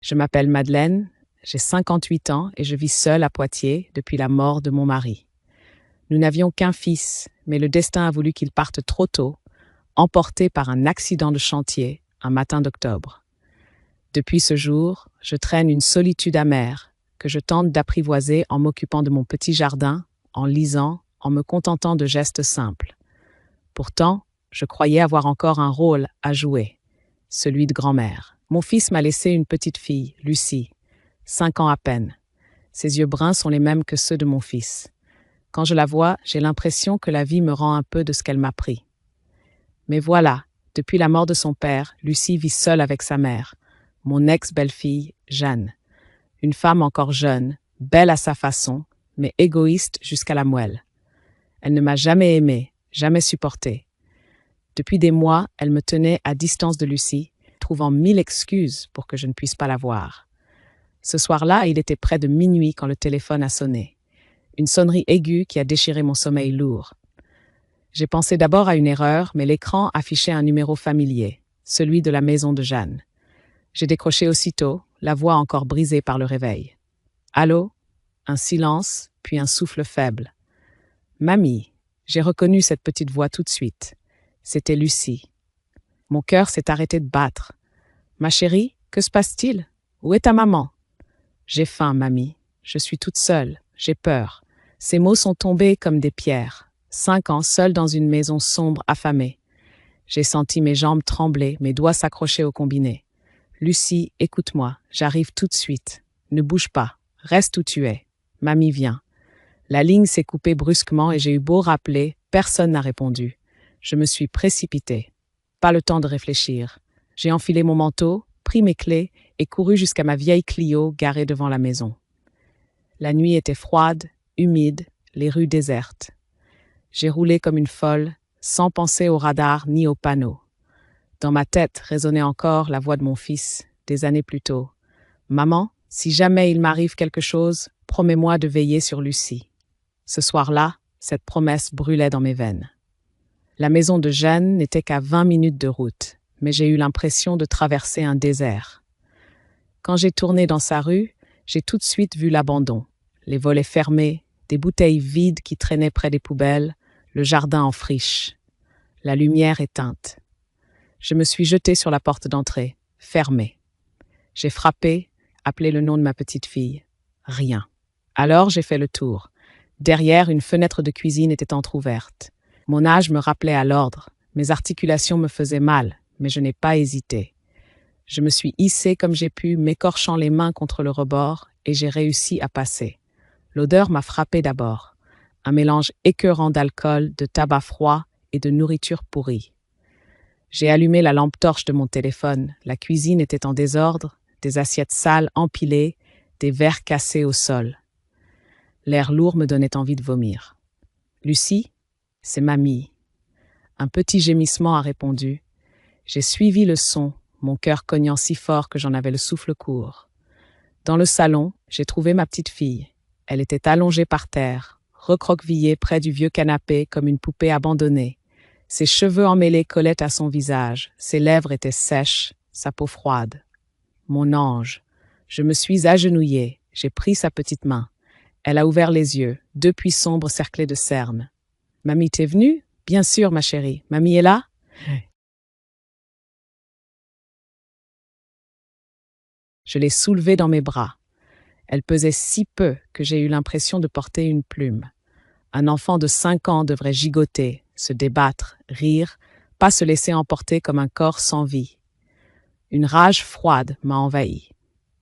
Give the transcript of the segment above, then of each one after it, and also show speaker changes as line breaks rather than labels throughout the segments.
Je m'appelle Madeleine, j'ai 58 ans et je vis seule à Poitiers depuis la mort de mon mari. Nous n'avions qu'un fils, mais le destin a voulu qu'il parte trop tôt, emporté par un accident de chantier un matin d'octobre. Depuis ce jour, je traîne une solitude amère que je tente d'apprivoiser en m'occupant de mon petit jardin, en lisant, en me contentant de gestes simples. Pourtant, je croyais avoir encore un rôle à jouer, celui de grand-mère. Mon fils m'a laissé une petite fille, Lucie, 5 ans à peine. Ses yeux bruns sont les mêmes que ceux de mon fils. Quand je la vois, j'ai l'impression que la vie me rend un peu de ce qu'elle m'a pris. Mais voilà, depuis la mort de son père, Lucie vit seule avec sa mère, mon ex-belle-fille, Jeanne. Une femme encore jeune, belle à sa façon, mais égoïste jusqu'à la moelle. Elle ne m'a jamais aimée, jamais supportée. Depuis des mois, elle me tenait à distance de Lucie, trouvant 1000 excuses pour que je ne puisse pas la voir. Ce soir-là, il était près de minuit quand le téléphone a sonné. Une sonnerie aiguë qui a déchiré mon sommeil lourd. J'ai pensé d'abord à une erreur, mais l'écran affichait un numéro familier, celui de la maison de Jeanne. J'ai décroché aussitôt, la voix encore brisée par le réveil. Allô? Un silence, puis un souffle faible. Mamie, j'ai reconnu cette petite voix tout de suite. C'était Lucie. Mon cœur s'est arrêté de battre. Ma chérie, que se passe-t-il? Où est ta maman? J'ai faim, mamie. Je suis toute seule. J'ai peur. Ces mots sont tombés comme des pierres. 5 ans seule dans une maison sombre, affamée. J'ai senti mes jambes trembler, mes doigts s'accrocher au combiné. Lucie, écoute-moi, j'arrive tout de suite. Ne bouge pas, reste où tu es. Mamie vient. La ligne s'est coupée brusquement et j'ai eu beau rappeler, personne n'a répondu. Je me suis précipitée. Pas le temps de réfléchir. J'ai enfilé mon manteau, pris mes clés et couru jusqu'à ma vieille Clio garée devant la maison. La nuit était froide, humide, les rues désertes. J'ai roulé comme une folle, sans penser au radar ni aux panneaux. Dans ma tête résonnait encore la voix de mon fils, des années plus tôt. « Maman, si jamais il m'arrive quelque chose, promets-moi de veiller sur Lucie. » Ce soir-là, cette promesse brûlait dans mes veines. La maison de Jeanne n'était qu'à 20 minutes de route, mais j'ai eu l'impression de traverser un désert. Quand j'ai tourné dans sa rue, j'ai tout de suite vu l'abandon. Les volets fermés, des bouteilles vides qui traînaient près des poubelles, le jardin en friche. La lumière éteinte. Je me suis jetée sur la porte d'entrée, fermée. J'ai frappé, appelé le nom de ma petite fille. Rien. Alors j'ai fait le tour. Derrière, une fenêtre de cuisine était entr'ouverte. Mon âge me rappelait à l'ordre. Mes articulations me faisaient mal, mais je n'ai pas hésité. Je me suis hissée comme j'ai pu, m'écorchant les mains contre le rebord, et j'ai réussi à passer. L'odeur m'a frappée d'abord. Un mélange écœurant d'alcool, de tabac froid et de nourriture pourrie. J'ai allumé la lampe torche de mon téléphone. La cuisine était en désordre, des assiettes sales empilées, des verres cassés au sol. L'air lourd me donnait envie de vomir. Lucie, c'est mamie. Un petit gémissement a répondu. J'ai suivi le son, mon cœur cognant si fort que j'en avais le souffle court. Dans le salon, j'ai trouvé ma petite fille. Elle était allongée par terre, recroquevillée près du vieux canapé comme une poupée abandonnée. Ses cheveux emmêlés collaient à son visage, ses lèvres étaient sèches, sa peau froide. Mon ange, je me suis agenouillée, j'ai pris sa petite main. Elle a ouvert les yeux, 2 puits sombres cerclés de cernes. « Mamie, t'es venue? Bien sûr, ma chérie. Mamie est là? » Je l'ai soulevée dans mes bras. Elle pesait si peu que j'ai eu l'impression de porter une plume. Un enfant de 5 ans devrait gigoter, se débattre, rire, pas se laisser emporter comme un corps sans vie. Une rage froide m'a envahi.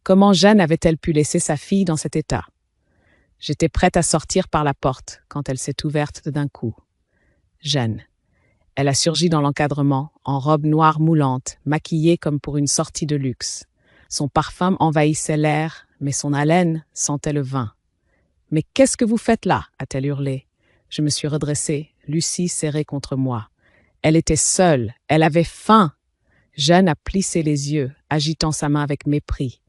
Comment Jeanne avait-elle pu laisser sa fille dans cet état? J'étais prête à sortir par la porte quand elle s'est ouverte d'un coup. Jeanne. Elle a surgi dans l'encadrement, en robe noire moulante, maquillée comme pour une sortie de luxe. Son parfum envahissait l'air, mais son haleine sentait le vin. « Mais qu'est-ce que vous faites là ?» a-t-elle hurlé. Je me suis redressée, Lucie serrée contre moi. Elle était seule, elle avait faim. Jeanne a plissé les yeux, agitant sa main avec mépris.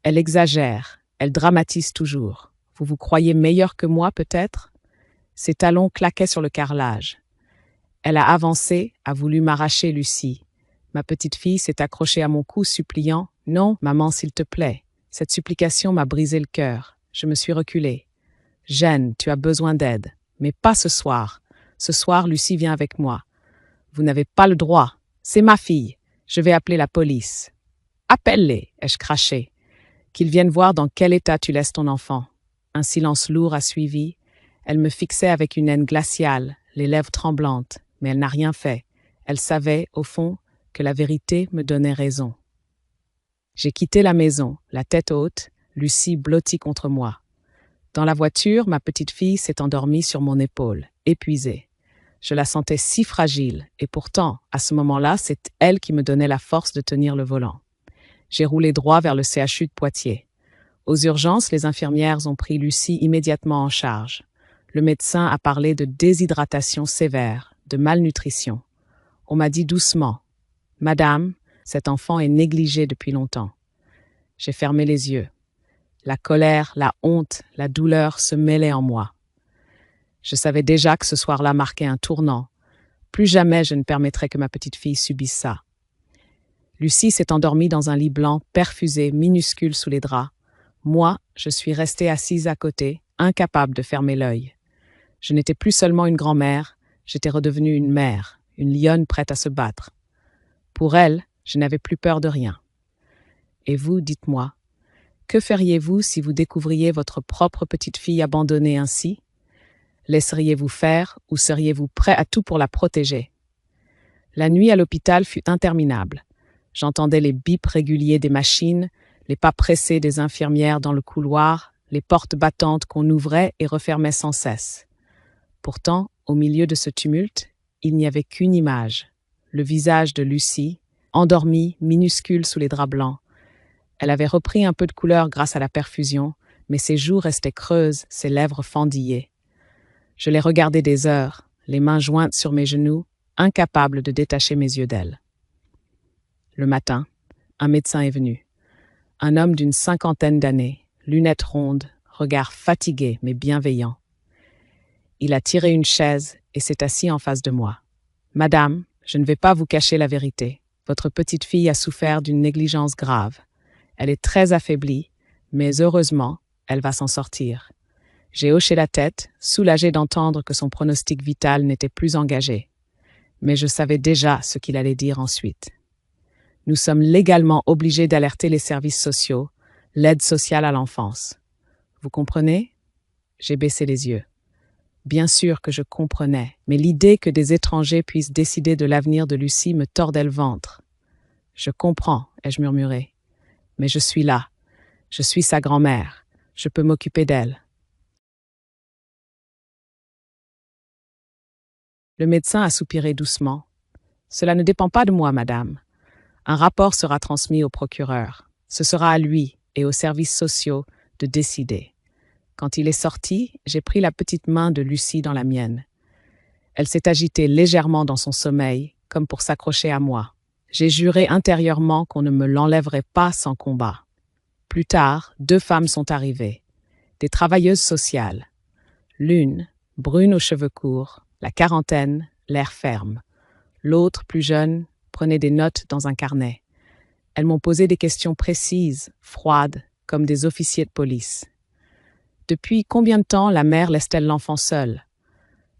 Elle exagère, elle dramatise toujours. Vous vous croyez meilleur que moi, peut-être? Ses talons claquaient sur le carrelage. Elle a avancé, a voulu m'arracher Lucie. Ma petite fille s'est accrochée à mon cou, suppliant « Non, maman, s'il te plaît ». Cette supplication m'a brisé le cœur. Je me suis reculée. « Jeanne, tu as besoin d'aide. Mais pas ce soir. Ce soir, Lucie vient avec moi. Vous n'avez pas le droit. C'est ma fille. Je vais appeler la police. »« Appelle-les » ai-je craché. « Qu'ils viennent voir dans quel état tu laisses ton enfant. » Un silence lourd a suivi. Elle me fixait avec une haine glaciale, les lèvres tremblantes, mais elle n'a rien fait. Elle savait, au fond, que la vérité me donnait raison. J'ai quitté la maison, la tête haute, Lucie blottie contre moi. Dans la voiture, ma petite fille s'est endormie sur mon épaule, épuisée. Je la sentais si fragile, et pourtant, à ce moment-là, c'est elle qui me donnait la force de tenir le volant. J'ai roulé droit vers le CHU de Poitiers. Aux urgences, les infirmières ont pris Lucie immédiatement en charge. Le médecin a parlé de déshydratation sévère, de malnutrition. On m'a dit doucement « Madame, cet enfant est négligé depuis longtemps. » J'ai fermé les yeux. La colère, la honte, la douleur se mêlaient en moi. Je savais déjà que ce soir-là marquait un tournant. Plus jamais je ne permettrais que ma petite fille subisse ça. Lucie s'est endormie dans un lit blanc, perfusé, minuscule sous les draps. Moi, je suis restée assise à côté, incapable de fermer l'œil. Je n'étais plus seulement une grand-mère, j'étais redevenue une mère, une lionne prête à se battre. Pour elle, je n'avais plus peur de rien. Et vous, dites-moi, que feriez-vous si vous découvriez votre propre petite fille abandonnée ainsi? Laisseriez-vous faire ou seriez-vous prêt à tout pour la protéger? La nuit à l'hôpital fut interminable. J'entendais les bips réguliers des machines, les pas pressés des infirmières dans le couloir, les portes battantes qu'on ouvrait et refermait sans cesse. Pourtant, au milieu de ce tumulte, il n'y avait qu'une image, le visage de Lucie, endormie, minuscule sous les draps blancs. Elle avait repris un peu de couleur grâce à la perfusion, mais ses joues restaient creuses, ses lèvres fendillées. Je l'ai regardée des heures, les mains jointes sur mes genoux, incapable de détacher mes yeux d'elle. Le matin, un médecin est venu. Un homme d'une 50aine d'années, lunettes rondes, regard fatigué mais bienveillant. Il a tiré une chaise et s'est assis en face de moi. « Madame, je ne vais pas vous cacher la vérité. Votre petite fille a souffert d'une négligence grave. Elle est très affaiblie, mais heureusement, elle va s'en sortir. » J'ai hoché la tête, soulagée d'entendre que son pronostic vital n'était plus engagé. Mais je savais déjà ce qu'il allait dire ensuite. Nous sommes légalement obligés d'alerter les services sociaux, l'aide sociale à l'enfance. Vous comprenez? J'ai baissé les yeux. Bien sûr que je comprenais, mais l'idée que des étrangers puissent décider de l'avenir de Lucie me tordait le ventre. « Je comprends », ai-je murmuré. « Mais je suis là. Je suis sa grand-mère. Je peux m'occuper d'elle. » Le médecin a soupiré doucement. « Cela ne dépend pas de moi, madame. Un rapport sera transmis au procureur. Ce sera à lui et aux services sociaux de décider. » Quand il est sorti, j'ai pris la petite main de Lucie dans la mienne. Elle s'est agitée légèrement dans son sommeil, comme pour s'accrocher à moi. J'ai juré intérieurement qu'on ne me l'enlèverait pas sans combat. Plus tard, 2 femmes sont arrivées, des travailleuses sociales. L'une, brune aux cheveux courts, la quarantaine, l'air ferme. L'autre, plus jeune, prenait des notes dans un carnet. Elles m'ont posé des questions précises, froides, comme des officiers de police. Depuis combien de temps la mère laisse-t-elle l'enfant seul?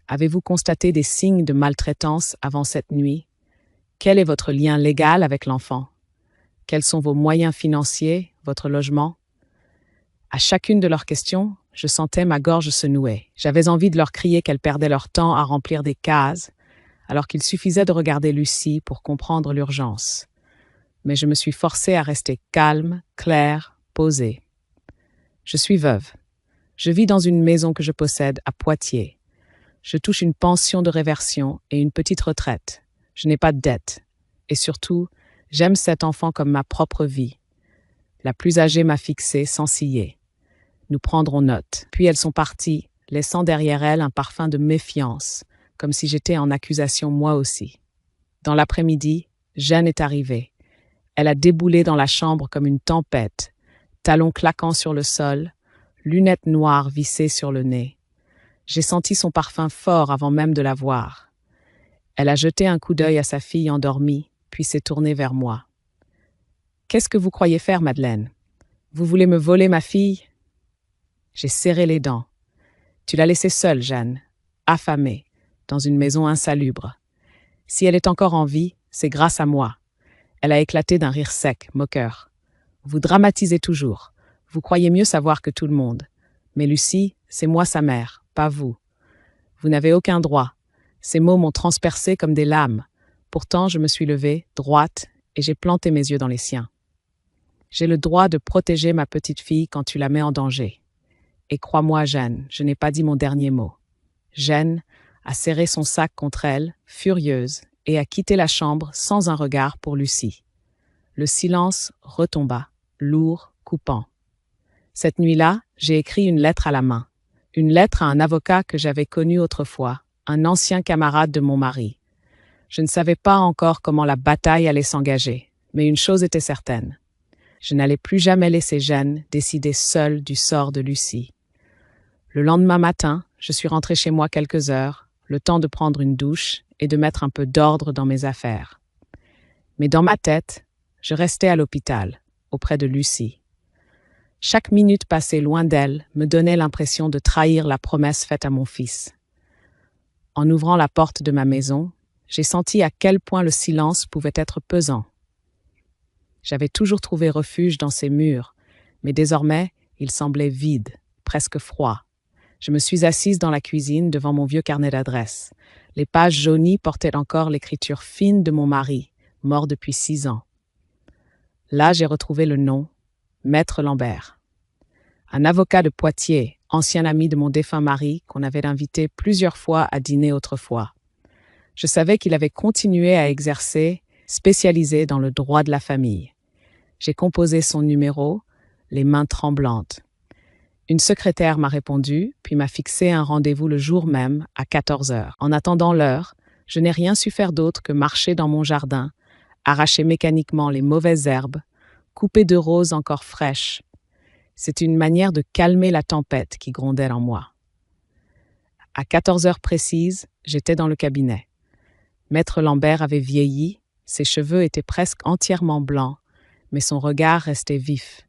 Avez-vous constaté des signes de maltraitance avant cette nuit? Quel est votre lien légal avec l'enfant? Quels sont vos moyens financiers, votre logement? À chacune de leurs questions, je sentais ma gorge se nouer. J'avais envie de leur crier qu'elles perdaient leur temps à remplir des cases, alors qu'il suffisait de regarder Lucie pour comprendre l'urgence. Mais je me suis forcée à rester calme, claire, posée. Je suis veuve. Je vis dans une maison que je possède à Poitiers. Je touche une pension de réversion et une petite retraite. Je n'ai pas de dette. Et surtout, j'aime cet enfant comme ma propre vie. La plus âgée m'a fixée sans ciller. Nous prendrons note. Puis elles sont parties, laissant derrière elles un parfum de méfiance, comme si j'étais en accusation moi aussi. Dans l'après-midi, Jeanne est arrivée. Elle a déboulé dans la chambre comme une tempête, talons claquant sur le sol, lunettes noires vissées sur le nez. J'ai senti son parfum fort avant même de la voir. Elle a jeté un coup d'œil à sa fille endormie, puis s'est tournée vers moi. « Qu'est-ce que vous croyez faire, Madeleine? Vous voulez me voler ma fille ?» J'ai serré les dents. « Tu l'as laissée seule, Jeanne, affamée, dans une maison insalubre. Si elle est encore en vie, c'est grâce à moi. » Elle a éclaté d'un rire sec, moqueur. « Vous dramatisez toujours. Vous croyez mieux savoir que tout le monde. Mais Lucie, c'est moi sa mère, pas vous. Vous n'avez aucun droit. » Ces mots m'ont transpercé comme des lames. Pourtant, je me suis levée, droite, et j'ai planté mes yeux dans les siens. « J'ai le droit de protéger ma petite fille quand tu la mets en danger. Et crois-moi, Jeanne, je n'ai pas dit mon dernier mot. » Jeanne a serré son sac contre elle, furieuse, et a quitté la chambre sans un regard pour Lucie. Le silence retomba, lourd, coupant. Cette nuit-là, j'ai écrit une lettre à la main. Une lettre à un avocat que j'avais connu autrefois, un ancien camarade de mon mari. Je ne savais pas encore comment la bataille allait s'engager, mais une chose était certaine. Je n'allais plus jamais laisser Jeanne décider seule du sort de Lucie. Le lendemain matin, je suis rentrée chez moi quelques heures, le temps de prendre une douche et de mettre un peu d'ordre dans mes affaires. Mais dans ma tête, je restais à l'hôpital, auprès de Lucie. Chaque minute passée loin d'elle me donnait l'impression de trahir la promesse faite à mon fils. En ouvrant la porte de ma maison, j'ai senti à quel point le silence pouvait être pesant. J'avais toujours trouvé refuge dans ces murs, mais désormais, ils semblaient vides, presque froids. Je me suis assise dans la cuisine devant mon vieux carnet d'adresses. Les pages jaunies portaient encore l'écriture fine de mon mari, mort depuis 6 ans. Là, j'ai retrouvé le nom, Maître Lambert. Un avocat de Poitiers, ancien ami de mon défunt mari, qu'on avait invité plusieurs fois à dîner autrefois. Je savais qu'il avait continué à exercer, spécialisé dans le droit de la famille. J'ai composé son numéro, les mains tremblantes. Une secrétaire m'a répondu, puis m'a fixé un rendez-vous le jour même, à 14 heures. En attendant l'heure, je n'ai rien su faire d'autre que marcher dans mon jardin, arracher mécaniquement les mauvaises herbes, couper de roses encore fraîches. C'est une manière de calmer la tempête qui grondait en moi. À 14 heures précises, j'étais dans le cabinet. Maître Lambert avait vieilli, ses cheveux étaient presque entièrement blancs, mais son regard restait vif.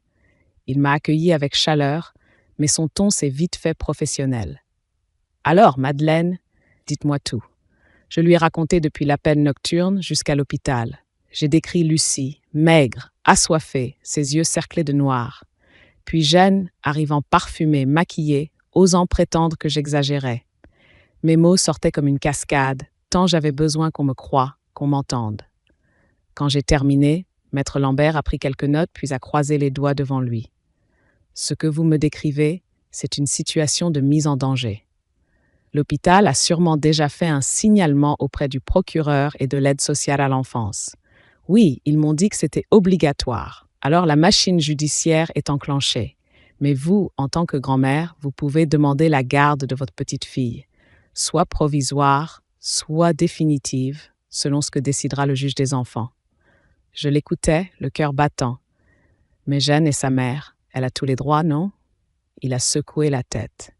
Il m'a accueilli avec chaleur, mais son ton s'est vite fait professionnel. « Alors, Madeleine, dites-moi tout. » Je lui ai raconté depuis l'appel nocturne jusqu'à l'hôpital. J'ai décrit Lucie, maigre, assoiffée, ses yeux cerclés de noir. Puis Jeanne, arrivant parfumée, maquillée, osant prétendre que j'exagérais. Mes mots sortaient comme une cascade, tant j'avais besoin qu'on me croie, qu'on m'entende. Quand j'ai terminé, Maître Lambert a pris quelques notes puis a croisé les doigts devant lui. « Ce que vous me décrivez, c'est une situation de mise en danger. L'hôpital a sûrement déjà fait un signalement auprès du procureur et de l'aide sociale à l'enfance. Oui, ils m'ont dit que c'était obligatoire. Alors la machine judiciaire est enclenchée. Mais vous, en tant que grand-mère, vous pouvez demander la garde de votre petite fille, soit provisoire, soit définitive, selon ce que décidera le juge des enfants. » Je l'écoutais, le cœur battant. Mais Jeanne est sa mère. Elle a tous les droits, non? Il a secoué la tête.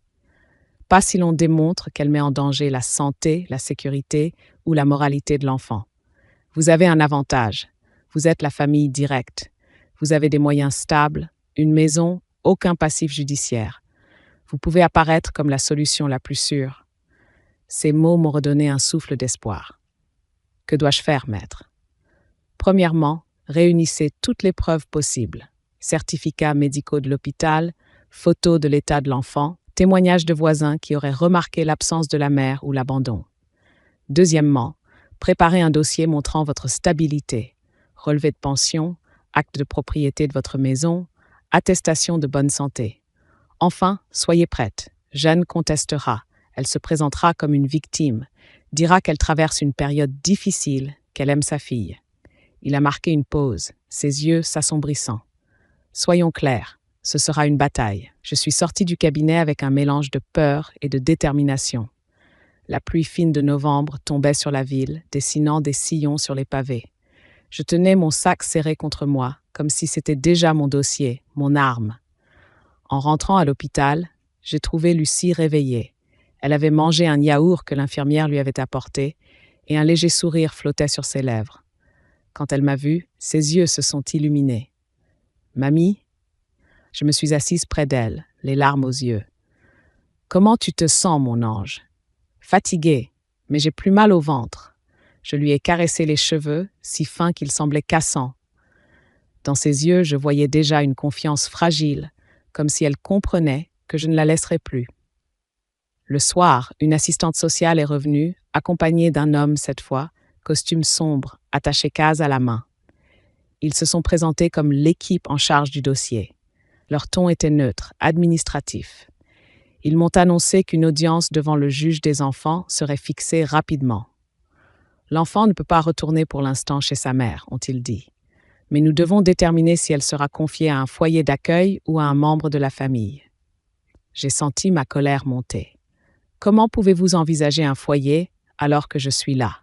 Pas si l'on démontre qu'elle met en danger la santé, la sécurité ou la moralité de l'enfant. Vous avez un avantage. Vous êtes la famille directe. Vous avez des moyens stables, une maison, aucun passif judiciaire. Vous pouvez apparaître comme la solution la plus sûre. Ces mots m'ont redonné un souffle d'espoir. Que dois-je faire, maître? Premièrement, réunissez toutes les preuves possibles. Certificats médicaux de l'hôpital, photos de l'état de l'enfant, témoignages de voisins qui auraient remarqué l'absence de la mère ou l'abandon. Deuxièmement, préparez un dossier montrant votre stabilité, relevé de pension, acte de propriété de votre maison, attestation de bonne santé. Enfin, soyez prête. Jeanne contestera. Elle se présentera comme une victime, dira qu'elle traverse une période difficile, qu'elle aime sa fille. Il a marqué une pause, ses yeux s'assombrissant. Soyons clairs, ce sera une bataille. Je suis sortie du cabinet avec un mélange de peur et de détermination. La pluie fine de novembre tombait sur la ville, dessinant des sillons sur les pavés. Je tenais mon sac serré contre moi, comme si c'était déjà mon dossier, mon arme. En rentrant à l'hôpital, j'ai trouvé Lucie réveillée. Elle avait mangé un yaourt que l'infirmière lui avait apporté, et un léger sourire flottait sur ses lèvres. Quand elle m'a vue, ses yeux se sont illuminés. « Mamie ?» Je me suis assise près d'elle, les larmes aux yeux. « Comment tu te sens, mon ange ?»« Fatiguée, mais j'ai plus mal au ventre. » Je lui ai caressé les cheveux, si fins qu'ils semblaient cassants. Dans ses yeux, je voyais déjà une confiance fragile, comme si elle comprenait que je ne la laisserais plus. Le soir, une assistante sociale est revenue, accompagnée d'un homme cette fois, costume sombre, attaché-case à la main. Ils se sont présentés comme l'équipe en charge du dossier. Leur ton était neutre, administratif. Ils m'ont annoncé qu'une audience devant le juge des enfants serait fixée rapidement. L'enfant ne peut pas retourner pour l'instant chez sa mère, ont-ils dit. Mais nous devons déterminer si elle sera confiée à un foyer d'accueil ou à un membre de la famille. J'ai senti ma colère monter. Comment pouvez-vous envisager un foyer alors que je suis là?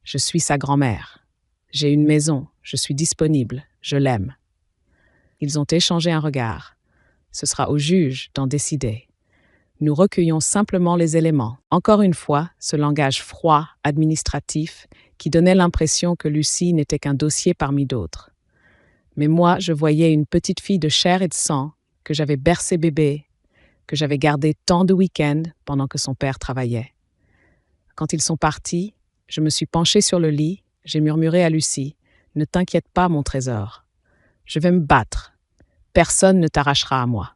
Je suis sa grand-mère. J'ai une maison, je suis disponible, je l'aime. Ils ont échangé un regard. Ce sera au juge d'en décider. Nous recueillons simplement les éléments. Encore une fois, ce langage froid, administratif, qui donnait l'impression que Lucie n'était qu'un dossier parmi d'autres. Mais moi, je voyais une petite fille de chair et de sang, que j'avais bercée bébé, que j'avais gardée tant de week-ends pendant que son père travaillait. Quand ils sont partis, je me suis penchée sur le lit, j'ai murmuré à Lucie, « Ne t'inquiète pas, mon trésor. Je vais me battre. Personne ne t'arrachera à moi. »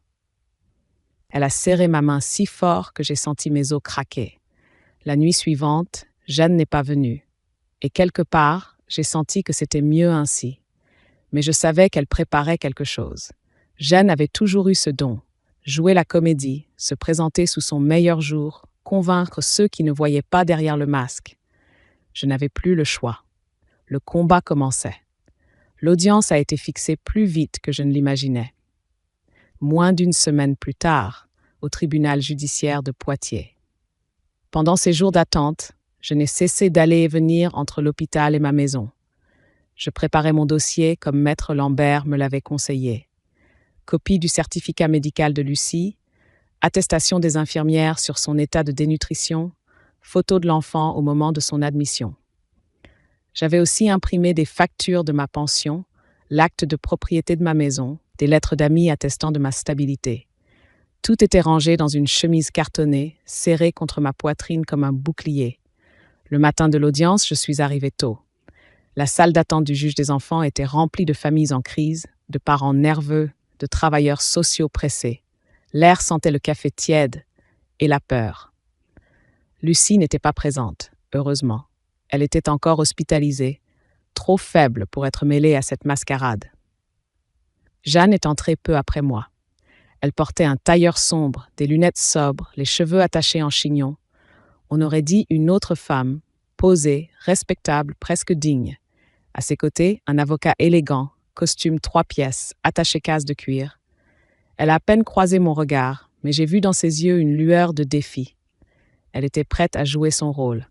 Elle a serré ma main si fort que j'ai senti mes os craquer. La nuit suivante, Jeanne n'est pas venue. Et quelque part, j'ai senti que c'était mieux ainsi. Mais je savais qu'elle préparait quelque chose. Jeanne avait toujours eu ce don, jouer la comédie, se présenter sous son meilleur jour, convaincre ceux qui ne voyaient pas derrière le masque. Je n'avais plus le choix. Le combat commençait. L'audience a été fixée plus vite que je ne l'imaginais. Moins d'une semaine plus tard, au tribunal judiciaire de Poitiers. Pendant ces jours d'attente, je n'ai cessé d'aller et venir entre l'hôpital et ma maison. Je préparais mon dossier comme Maître Lambert me l'avait conseillé. Copie du certificat médical de Lucie, attestation des infirmières sur son état de dénutrition, photo de l'enfant au moment de son admission. J'avais aussi imprimé des factures de ma pension, l'acte de propriété de ma maison, des lettres d'amis attestant de ma stabilité. Tout était rangé dans une chemise cartonnée, serrée contre ma poitrine comme un bouclier. Le matin de l'audience, je suis arrivée tôt. La salle d'attente du juge des enfants était remplie de familles en crise, de parents nerveux, de travailleurs sociaux pressés. L'air sentait le café tiède et la peur. Lucie n'était pas présente, heureusement. Elle était encore hospitalisée, trop faible pour être mêlée à cette mascarade. Jeanne est entrée peu après moi. Elle portait un tailleur sombre, des lunettes sobres, les cheveux attachés en chignon. On aurait dit une autre femme, posée, respectable, presque digne. À ses côtés, un avocat élégant, costume 3 pièces, attaché-case de cuir. Elle a à peine croisé mon regard, mais j'ai vu dans ses yeux une lueur de défi. Elle était prête à jouer son rôle.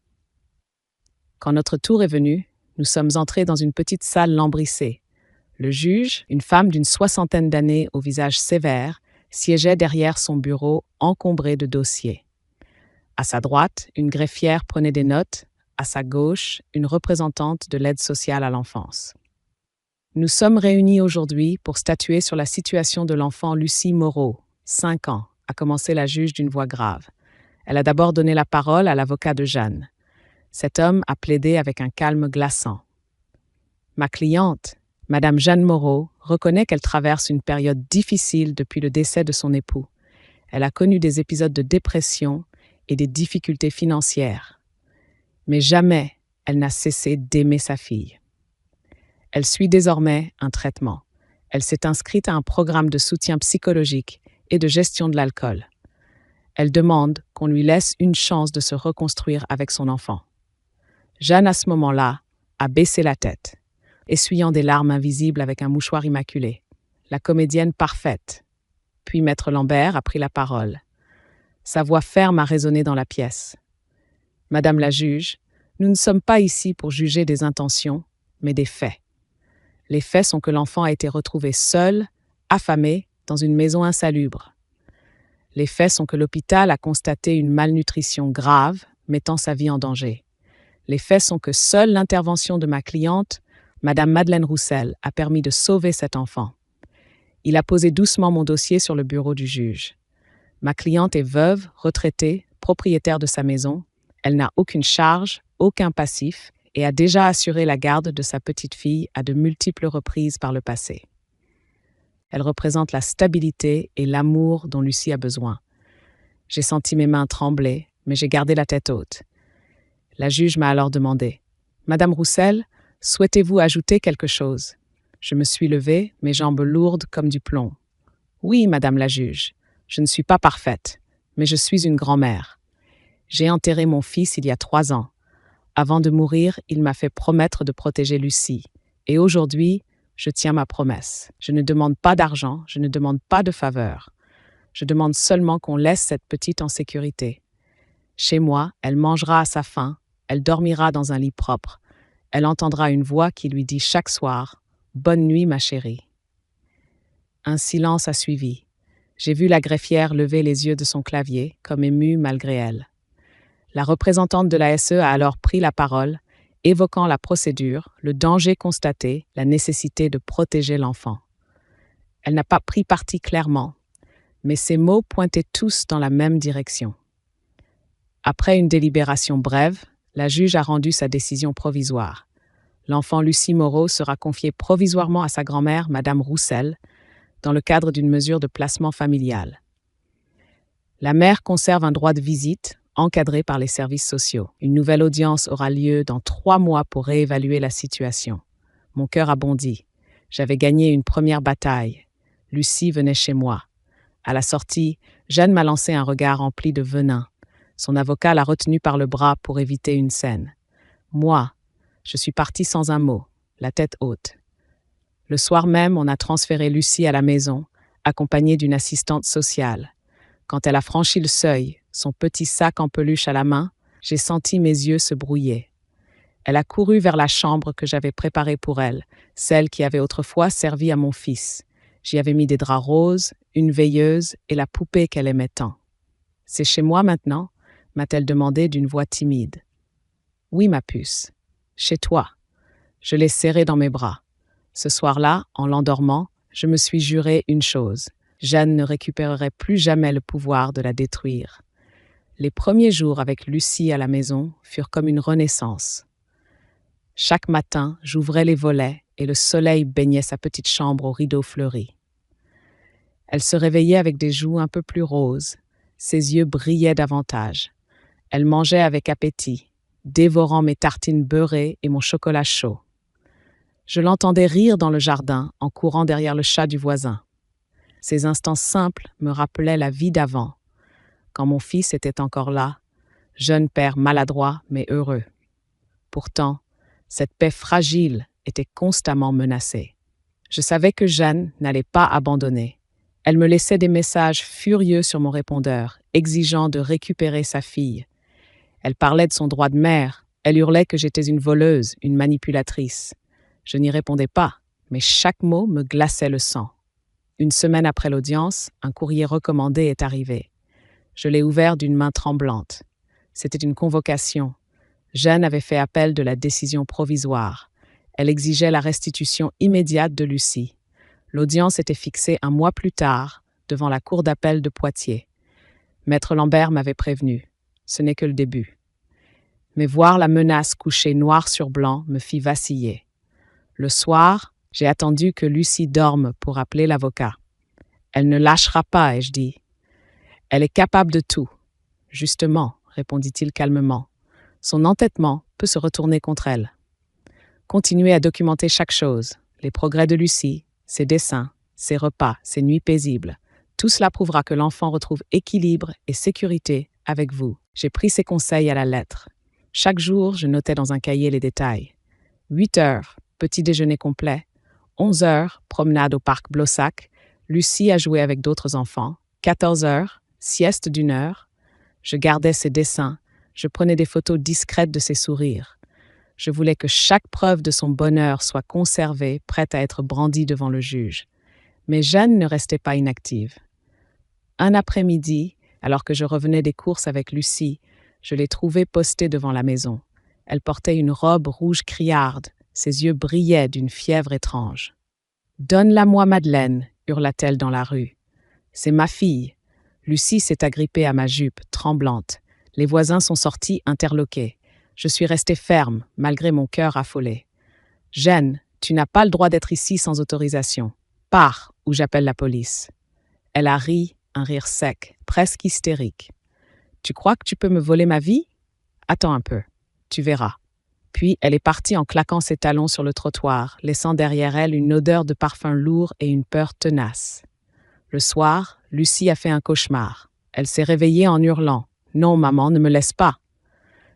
Quand notre tour est venu, nous sommes entrés dans une petite salle lambrissée. Le juge, une femme d'une 60aine d'années au visage sévère, siégeait derrière son bureau encombré de dossiers. À sa droite, une greffière prenait des notes, à sa gauche, une représentante de l'aide sociale à l'enfance. Nous sommes réunis aujourd'hui pour statuer sur la situation de l'enfant Lucie Moreau, 5 ans, a commencé la juge d'une voix grave. Elle a d'abord donné la parole à l'avocat de Jeanne. Cet homme a plaidé avec un calme glaçant. Ma cliente, Madame Jeanne Moreau, reconnaît qu'elle traverse une période difficile depuis le décès de son époux. Elle a connu des épisodes de dépression et des difficultés financières. Mais jamais elle n'a cessé d'aimer sa fille. Elle suit désormais un traitement. Elle s'est inscrite à un programme de soutien psychologique et de gestion de l'alcool. Elle demande qu'on lui laisse une chance de se reconstruire avec son enfant. Jeanne, à ce moment-là, a baissé la tête, essuyant des larmes invisibles avec un mouchoir immaculé. La comédienne parfaite. Puis Maître Lambert a pris la parole. Sa voix ferme a résonné dans la pièce. « Madame la juge, nous ne sommes pas ici pour juger des intentions, mais des faits. Les faits sont que l'enfant a été retrouvé seul, affamé, dans une maison insalubre. Les faits sont que l'hôpital a constaté une malnutrition grave, mettant sa vie en danger. Les faits sont que seule l'intervention de ma cliente Madame Madeleine Roussel a permis de sauver cet enfant. Il a posé doucement mon dossier sur le bureau du juge. Ma cliente est veuve, retraitée, propriétaire de sa maison. Elle n'a aucune charge, aucun passif et a déjà assuré la garde de sa petite fille à de multiples reprises par le passé. Elle représente la stabilité et l'amour dont Lucie a besoin. J'ai senti mes mains trembler, mais j'ai gardé la tête haute. La juge m'a alors demandé « Madame Roussel, souhaitez-vous ajouter quelque chose ?» Je me suis levée, mes jambes lourdes comme du plomb. « Oui, Madame la juge, je ne suis pas parfaite, mais je suis une grand-mère. J'ai enterré mon fils il y a 3 ans. Avant de mourir, il m'a fait promettre de protéger Lucie. Et aujourd'hui, je tiens ma promesse. Je ne demande pas d'argent, je ne demande pas de faveur. Je demande seulement qu'on laisse cette petite en sécurité. Chez moi, elle mangera à sa faim, elle dormira dans un lit propre. Elle entendra une voix qui lui dit chaque soir « Bonne nuit, ma chérie ». Un silence a suivi. J'ai vu la greffière lever les yeux de son clavier, comme émue malgré elle. La représentante de la SE a alors pris la parole, évoquant la procédure, le danger constaté, la nécessité de protéger l'enfant. Elle n'a pas pris parti clairement, mais ses mots pointaient tous dans la même direction. Après une délibération brève, la juge a rendu sa décision provisoire. L'enfant Lucie Moreau sera confiée provisoirement à sa grand-mère, Madame Roussel, dans le cadre d'une mesure de placement familial. La mère conserve un droit de visite, encadré par les services sociaux. Une nouvelle audience aura lieu dans 3 mois pour réévaluer la situation. Mon cœur a bondi. J'avais gagné une première bataille. Lucie venait chez moi. À la sortie, Jeanne m'a lancé un regard empli de venin. Son avocat l'a retenue par le bras pour éviter une scène. Moi, je suis partie sans un mot, la tête haute. Le soir même, on a transféré Lucie à la maison, accompagnée d'une assistante sociale. Quand elle a franchi le seuil, son petit sac en peluche à la main, j'ai senti mes yeux se brouiller. Elle a couru vers la chambre que j'avais préparée pour elle, celle qui avait autrefois servi à mon fils. J'y avais mis des draps roses, une veilleuse et la poupée qu'elle aimait tant. « C'est chez moi maintenant ?» m'a-t-elle demandé d'une voix timide. « Oui, ma puce, chez toi. » Je l'ai serrée dans mes bras. Ce soir-là, en l'endormant, je me suis juré une chose. Jeanne ne récupérerait plus jamais le pouvoir de la détruire. Les premiers jours avec Lucie à la maison furent comme une renaissance. Chaque matin, j'ouvrais les volets et le soleil baignait sa petite chambre aux rideaux fleuris. Elle se réveillait avec des joues un peu plus roses, ses yeux brillaient davantage. Elle mangeait avec appétit, dévorant mes tartines beurrées et mon chocolat chaud. Je l'entendais rire dans le jardin en courant derrière le chat du voisin. Ces instants simples me rappelaient la vie d'avant, quand mon fils était encore là, jeune père maladroit mais heureux. Pourtant, cette paix fragile était constamment menacée. Je savais que Jeanne n'allait pas abandonner. Elle me laissait des messages furieux sur mon répondeur, exigeant de récupérer sa fille. Elle parlait de son droit de mère, elle hurlait que j'étais une voleuse, une manipulatrice. Je n'y répondais pas, mais chaque mot me glaçait le sang. Une semaine après l'audience, un courrier recommandé est arrivé. Je l'ai ouvert d'une main tremblante. C'était une convocation. Jeanne avait fait appel de la décision provisoire. Elle exigeait la restitution immédiate de Lucie. L'audience était fixée 1 mois plus tard, devant la cour d'appel de Poitiers. Maître Lambert m'avait prévenu. Ce n'est que le début. Mais voir la menace couchée noir sur blanc me fit vaciller. Le soir, j'ai attendu que Lucie dorme pour appeler l'avocat. « Elle ne lâchera pas, ai-je dit. Elle est capable de tout. » « Justement, » répondit-il calmement. « Son entêtement peut se retourner contre elle. » Continuez à documenter chaque chose, les progrès de Lucie, ses dessins, ses repas, ses nuits paisibles. Tout cela prouvera que l'enfant retrouve équilibre et sécurité avec vous. J'ai pris ses conseils à la lettre. Chaque jour, je notais dans un cahier les détails. 8 heures, petit déjeuner complet. 11 heures, promenade au parc Blossac. Lucie a joué avec d'autres enfants. 14 heures, sieste d'1 heure. Je gardais ses dessins. Je prenais des photos discrètes de ses sourires. Je voulais que chaque preuve de son bonheur soit conservée, prête à être brandie devant le juge. Mais Jeanne ne restait pas inactive. Un après-midi, alors que je revenais des courses avec Lucie, je l'ai trouvée postée devant la maison. Elle portait une robe rouge criarde, Ses yeux brillaient d'une fièvre étrange. « Donne-la-moi, Madeleine !» hurla-t-elle dans la rue. « C'est ma fille. » Lucie s'est agrippée à ma jupe, tremblante. Les voisins sont sortis, interloqués. Je suis restée ferme, malgré mon cœur affolé. « Jeanne, tu n'as pas le droit d'être ici sans autorisation. Pars, ou j'appelle la police. » Elle a ri, un rire sec, presque hystérique. « Tu crois que tu peux me voler ma vie? Attends un peu, tu verras. » Puis elle est partie en claquant ses talons sur le trottoir, laissant derrière elle une odeur de parfum lourd et une peur tenace. Le soir, Lucie a fait un cauchemar. Elle s'est réveillée en hurlant. « Non, maman, ne me laisse pas !»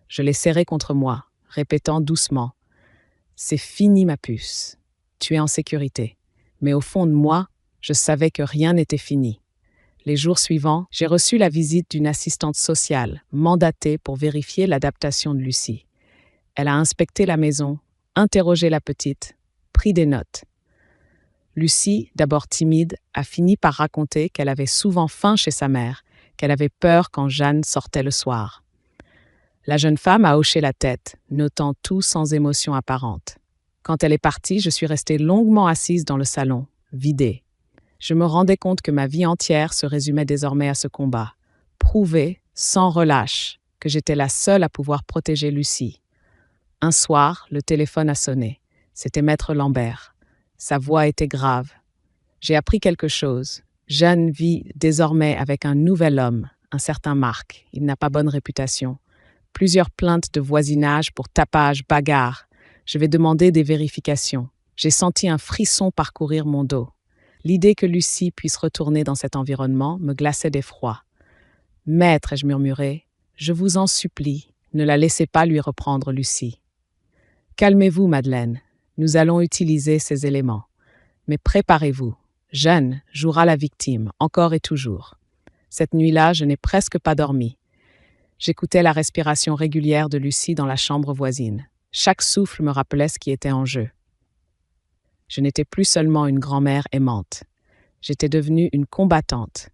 Je l'ai serrée contre moi, répétant doucement. « C'est fini, ma puce. Tu es en sécurité. » Mais au fond de moi, je savais que rien n'était fini. Les jours suivants, j'ai reçu la visite d'une assistante sociale, mandatée pour vérifier l'adaptation de Lucie. Elle a inspecté la maison, interrogé la petite, pris des notes. Lucie, d'abord timide, a fini par raconter qu'elle avait souvent faim chez sa mère, qu'elle avait peur quand Jeanne sortait le soir. La jeune femme a hoché la tête, notant tout sans émotion apparente. Quand elle est partie, je suis restée longuement assise dans le salon, vidée. Je me rendais compte que ma vie entière se résumait désormais à ce combat. Prouver, sans relâche, que j'étais la seule à pouvoir protéger Lucie. Un soir, le téléphone a sonné. C'était Maître Lambert. Sa voix était grave. J'ai appris quelque chose. Jeanne vit désormais avec un nouvel homme, un certain Marc. Il n'a pas bonne réputation. Plusieurs plaintes de voisinage pour tapage, bagarre. Je vais demander des vérifications. J'ai senti un frisson parcourir mon dos. L'idée que Lucie puisse retourner dans cet environnement me glaçait d'effroi. « Maître, ai-je murmuré, je vous en supplie, ne la laissez pas lui reprendre Lucie. » « Calmez-vous, Madeleine. Nous allons utiliser ces éléments. Mais préparez-vous. Jeanne jouera la victime, encore et toujours. » Cette nuit-là, je n'ai presque pas dormi. J'écoutais la respiration régulière de Lucie dans la chambre voisine. Chaque souffle me rappelait ce qui était en jeu. Je n'étais plus seulement une grand-mère aimante. J'étais devenue une combattante.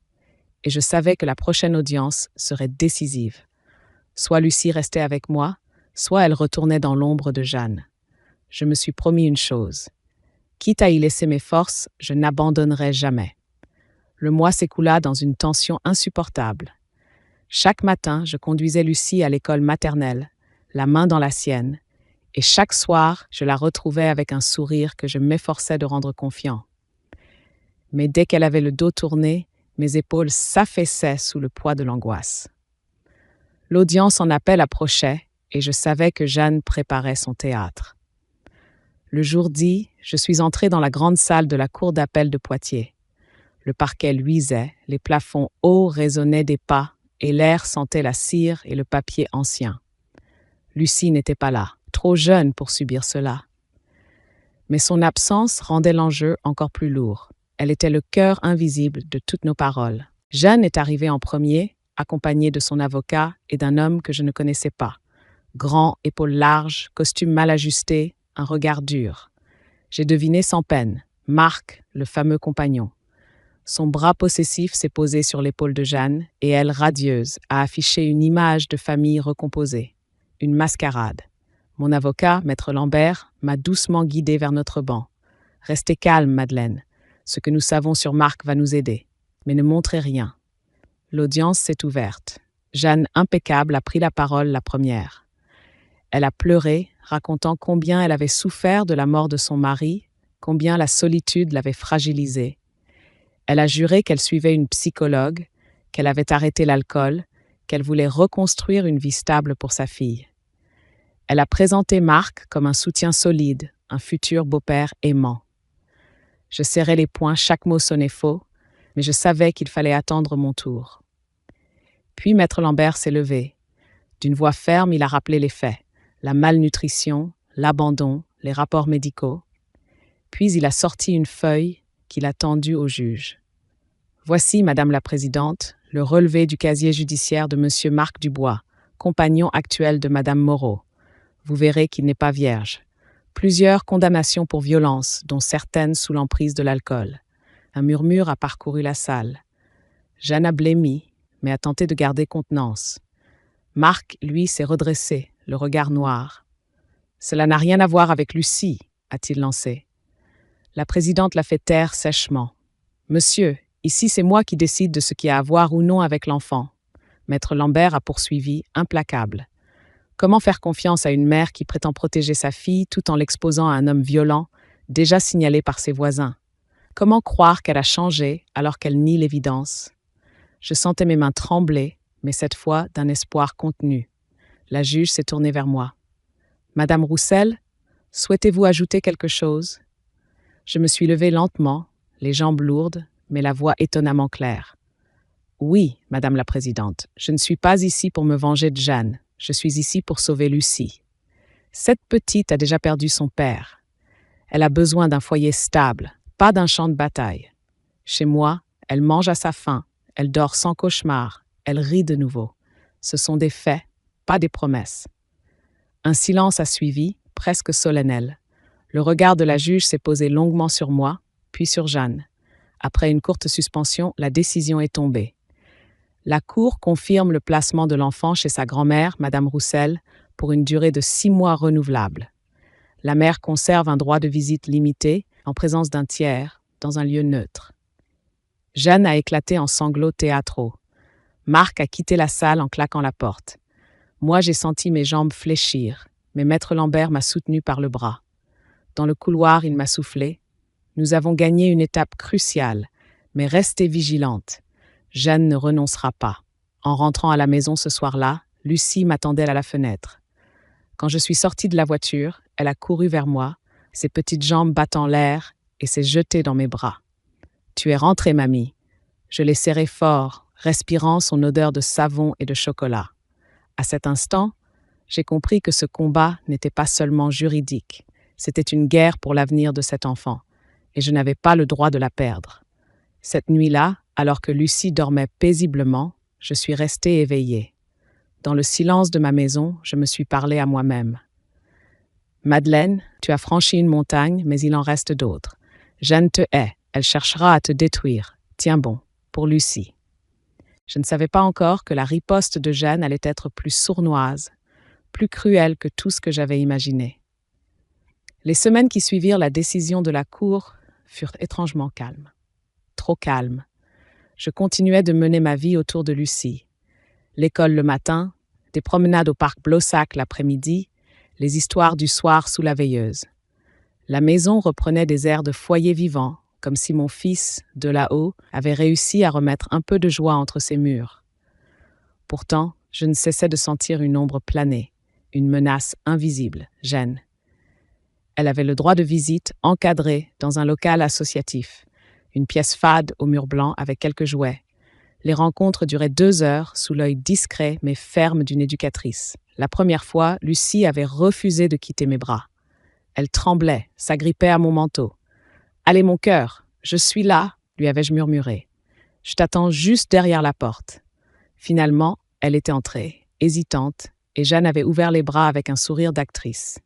Et je savais que la prochaine audience serait décisive. Soit Lucie restait avec moi, soit elle retournait dans l'ombre de Jeanne. Je me suis promis une chose. Quitte à y laisser mes forces, je n'abandonnerai jamais. Le mois s'écoula dans une tension insupportable. Chaque matin, je conduisais Lucie à l'école maternelle, la main dans la sienne, et chaque soir, je la retrouvais avec un sourire que je m'efforçais de rendre confiant. Mais dès qu'elle avait le dos tourné, mes épaules s'affaissaient sous le poids de l'angoisse. L'audience en appel approchait, et je savais que Jeanne préparait son théâtre. Le jour dit, je suis entrée dans la grande salle de la cour d'appel de Poitiers. Le parquet luisait, les plafonds hauts résonnaient des pas, et l'air sentait la cire et le papier ancien. Lucie n'était pas là, trop jeune pour subir cela. Mais son absence rendait l'enjeu encore plus lourd. Elle était le cœur invisible de toutes nos paroles. Jeanne est arrivée en premier, accompagnée de son avocat et d'un homme que je ne connaissais pas. Grand, épaules larges, costume mal ajusté, un regard dur. J'ai deviné sans peine, Marc, le fameux compagnon. Son bras possessif s'est posé sur l'épaule de Jeanne et elle, radieuse, a affiché une image de famille recomposée. Une mascarade. Mon avocat, Maître Lambert, m'a doucement guidée vers notre banc. « Restez calme, Madeleine. Ce que nous savons sur Marc va nous aider. Mais ne montrez rien. » L'audience s'est ouverte. Jeanne, impeccable, a pris la parole la première. Elle a pleuré, racontant combien elle avait souffert de la mort de son mari, combien la solitude l'avait fragilisée. Elle a juré qu'elle suivait une psychologue, qu'elle avait arrêté l'alcool, qu'elle voulait reconstruire une vie stable pour sa fille. Elle a présenté Marc comme un soutien solide, un futur beau-père aimant. Je serrais les poings, chaque mot sonnait faux, mais je savais qu'il fallait attendre mon tour. Puis Maître Lambert s'est levé. D'une voix ferme, il a rappelé les faits. La malnutrition, l'abandon, les rapports médicaux. Puis il a sorti une feuille qu'il a tendue au juge. « Voici, Madame la Présidente, le relevé du casier judiciaire de Monsieur Marc Dubois, compagnon actuel de Madame Moreau. Vous verrez qu'il n'est pas vierge. Plusieurs condamnations pour violence, dont certaines sous l'emprise de l'alcool. Un murmure a parcouru la salle. Jeanne a blêmi, mais a tenté de garder contenance. Marc, lui, s'est redressé, le regard noir. Cela n'a rien à voir avec Lucie, a-t-il lancé. La présidente l'a fait taire sèchement. Monsieur, ici c'est moi qui décide de ce qui a à voir ou non avec l'enfant. Maître Lambert a poursuivi, implacable. Comment faire confiance à une mère qui prétend protéger sa fille tout en l'exposant à un homme violent, déjà signalé par ses voisins? Comment croire qu'elle a changé alors qu'elle nie l'évidence? Je sentais mes mains trembler, mais cette fois d'un espoir contenu. La juge s'est tournée vers moi. Madame Roussel, souhaitez-vous ajouter quelque chose? Je me suis levée lentement, les jambes lourdes, mais la voix étonnamment claire. Oui, Madame la Présidente, je ne suis pas ici pour me venger de Jeanne. Je suis ici pour sauver Lucie. Cette petite a déjà perdu son père. Elle a besoin d'un foyer stable, pas d'un champ de bataille. Chez moi, elle mange à sa faim, elle dort sans cauchemar, elle rit de nouveau. Ce sont des faits, pas des promesses. Un silence a suivi, presque solennel. Le regard de la juge s'est posé longuement sur moi, puis sur Jeanne. Après une courte suspension, la décision est tombée. La Cour confirme le placement de l'enfant chez sa grand-mère, Madame Roussel, pour une durée de 6 mois renouvelable. La mère conserve un droit de visite limité, en présence d'un tiers, dans un lieu neutre. Jeanne a éclaté en sanglots théâtraux. Marc a quitté la salle en claquant la porte. Moi, j'ai senti mes jambes fléchir, mais Maître Lambert m'a soutenu par le bras. Dans le couloir, il m'a soufflé. Nous avons gagné une étape cruciale, mais restez vigilante. Jeanne ne renoncera pas. En rentrant à la maison ce soir-là, Lucie m'attendait à la fenêtre. Quand je suis sortie de la voiture, elle a couru vers moi, ses petites jambes battant l'air, et s'est jetée dans mes bras. « Tu es rentrée, mamie. » Je l'ai serrée fort, respirant son odeur de savon et de chocolat. À cet instant, j'ai compris que ce combat n'était pas seulement juridique. C'était une guerre pour l'avenir de cet enfant, et je n'avais pas le droit de la perdre. Cette nuit-là, alors que Lucie dormait paisiblement, je suis restée éveillée. Dans le silence de ma maison, je me suis parlé à moi-même. Madeleine, tu as franchi une montagne, mais il en reste d'autres. Jeanne te hait, elle cherchera à te détruire. Tiens bon, pour Lucie. Je ne savais pas encore que la riposte de Jeanne allait être plus sournoise, plus cruelle que tout ce que j'avais imaginé. Les semaines qui suivirent la décision de la Cour furent étrangement calmes. Trop calmes. Je continuais de mener ma vie autour de Lucie. L'école le matin, des promenades au parc Blossac l'après-midi, les histoires du soir sous la veilleuse. La maison reprenait des airs de foyer vivant, comme si mon fils, de là-haut, avait réussi à remettre un peu de joie entre ses murs. Pourtant, je ne cessais de sentir une ombre planer, une menace invisible, Jeanne. Elle avait le droit de visite encadré dans un local associatif, une pièce fade au mur blanc avec quelques jouets. Les rencontres duraient 2 heures sous l'œil discret mais ferme d'une éducatrice. La première fois, Lucie avait refusé de quitter mes bras. Elle tremblait, s'agrippait à mon manteau. « Allez, mon cœur, je suis là », lui avais-je murmuré. « Je t'attends juste derrière la porte. » Finalement, elle était entrée, hésitante, et Jeanne avait ouvert les bras avec un sourire d'actrice.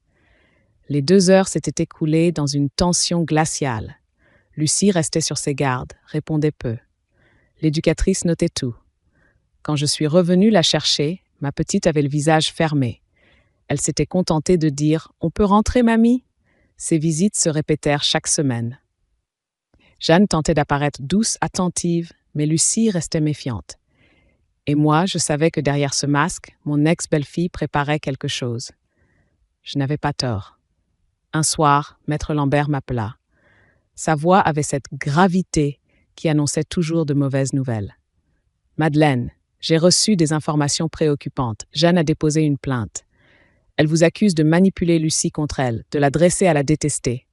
Les 2 heures s'étaient écoulées dans une tension glaciale. Lucie restait sur ses gardes, répondait peu. L'éducatrice notait tout. Quand je suis revenue la chercher, ma petite avait le visage fermé. Elle s'était contentée de dire « On peut rentrer, mamie ?» Ces visites se répétèrent chaque semaine. Jeanne tentait d'apparaître douce, attentive, mais Lucie restait méfiante. Et moi, je savais que derrière ce masque, mon ex-belle-fille préparait quelque chose. Je n'avais pas tort. Un soir, Maître Lambert m'appela. Sa voix avait cette gravité qui annonçait toujours de mauvaises nouvelles. « Madeleine, j'ai reçu des informations préoccupantes. Jeanne a déposé une plainte. Elle vous accuse de manipuler Lucie contre elle, de la dresser à la détester. »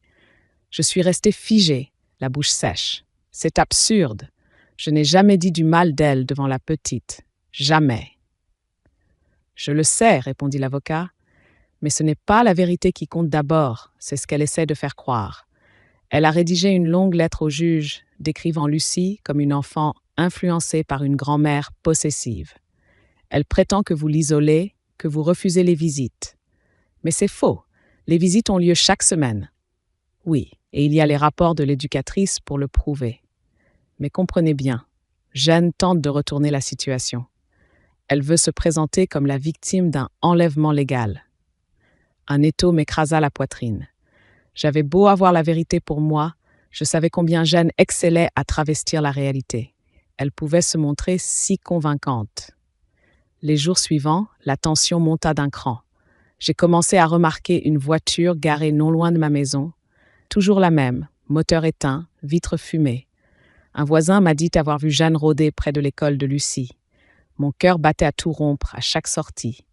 Je suis restée figée, la bouche sèche. C'est absurde. Je n'ai jamais dit du mal d'elle devant la petite. Jamais. « Je le sais, répondit l'avocat, mais ce n'est pas la vérité qui compte d'abord, c'est ce qu'elle essaie de faire croire. Elle a rédigé une longue lettre au juge, décrivant Lucie comme une enfant influencée par une grand-mère possessive. Elle prétend que vous l'isolez, que vous refusez les visites. Mais c'est faux. Les visites ont lieu chaque semaine. Oui, et il y a les rapports de l'éducatrice pour le prouver. Mais comprenez bien, Jeanne tente de retourner la situation. Elle veut se présenter comme la victime d'un enlèvement légal. Un étau m'écrasa la poitrine. J'avais beau avoir la vérité pour moi, je savais combien Jeanne excellait à travestir la réalité. Elle pouvait se montrer si convaincante. Les jours suivants, la tension monta d'un cran. J'ai commencé à remarquer une voiture garée non loin de ma maison. Toujours la même, moteur éteint, vitres fumées. Un voisin m'a dit avoir vu Jeanne rôder près de l'école de Lucie. Mon cœur battait à tout rompre à chaque sortie.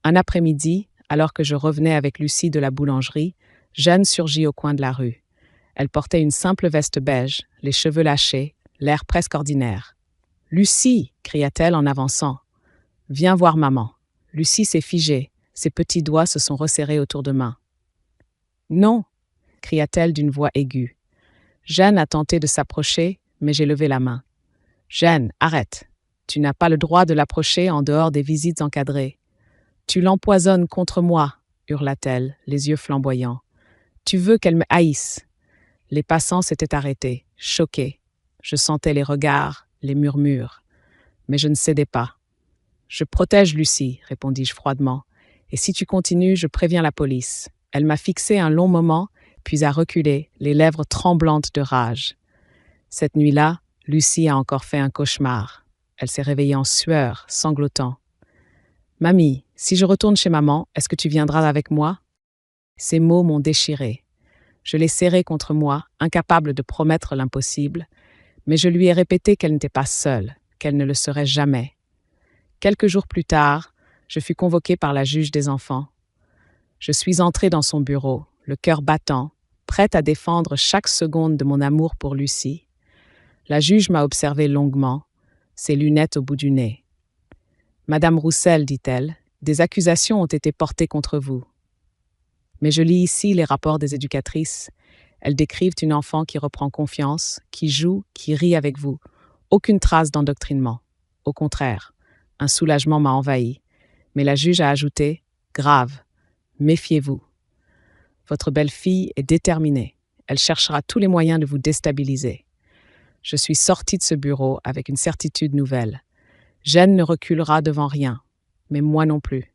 Un après-midi, alors que je revenais avec Lucie de la boulangerie, Jeanne surgit au coin de la rue. Elle portait une simple veste beige, les cheveux lâchés, l'air presque ordinaire. « Lucie !» cria-t-elle en avançant. « Viens voir maman. » Lucie s'est figée, ses petits doigts se sont resserrés autour de main. « Non !» cria-t-elle d'une voix aiguë. Jeanne a tenté de s'approcher, mais j'ai levé la main. « Jeanne, arrête. Tu n'as pas le droit de l'approcher en dehors des visites encadrées. Tu l'empoisonnes contre moi, hurla-t-elle, les yeux flamboyants. Tu veux qu'elle me haïsse. Les passants s'étaient arrêtés, choqués. Je sentais les regards, les murmures. Mais je ne cédais pas. Je protège Lucie, répondis-je froidement. Et si tu continues, je préviens la police. Elle m'a fixé un long moment, puis a reculé, les lèvres tremblantes de rage. Cette nuit-là, Lucie a encore fait un cauchemar. Elle s'est réveillée en sueur, sanglotant. « Mamie, si je retourne chez maman, est-ce que tu viendras avec moi ?» Ces mots m'ont déchiré. Je l'ai serrée contre moi, incapable de promettre l'impossible, mais je lui ai répété qu'elle n'était pas seule, qu'elle ne le serait jamais. Quelques jours plus tard, je fus convoquée par la juge des enfants. Je suis entrée dans son bureau, le cœur battant, prête à défendre chaque seconde de mon amour pour Lucie. La juge m'a observé longuement, ses lunettes au bout du nez. « Madame Roussel, dit-elle, des accusations ont été portées contre vous. Mais je lis ici les rapports des éducatrices. Elles décrivent une enfant qui reprend confiance, qui joue, qui rit avec vous. Aucune trace d'endoctrinement. Au contraire, un soulagement m'a envahi. Mais la juge a ajouté « Grave, méfiez-vous. Votre belle-fille est déterminée. Elle cherchera tous les moyens de vous déstabiliser. » Je suis sortie de ce bureau avec une certitude nouvelle. Jeanne ne reculera devant rien, mais moi non plus.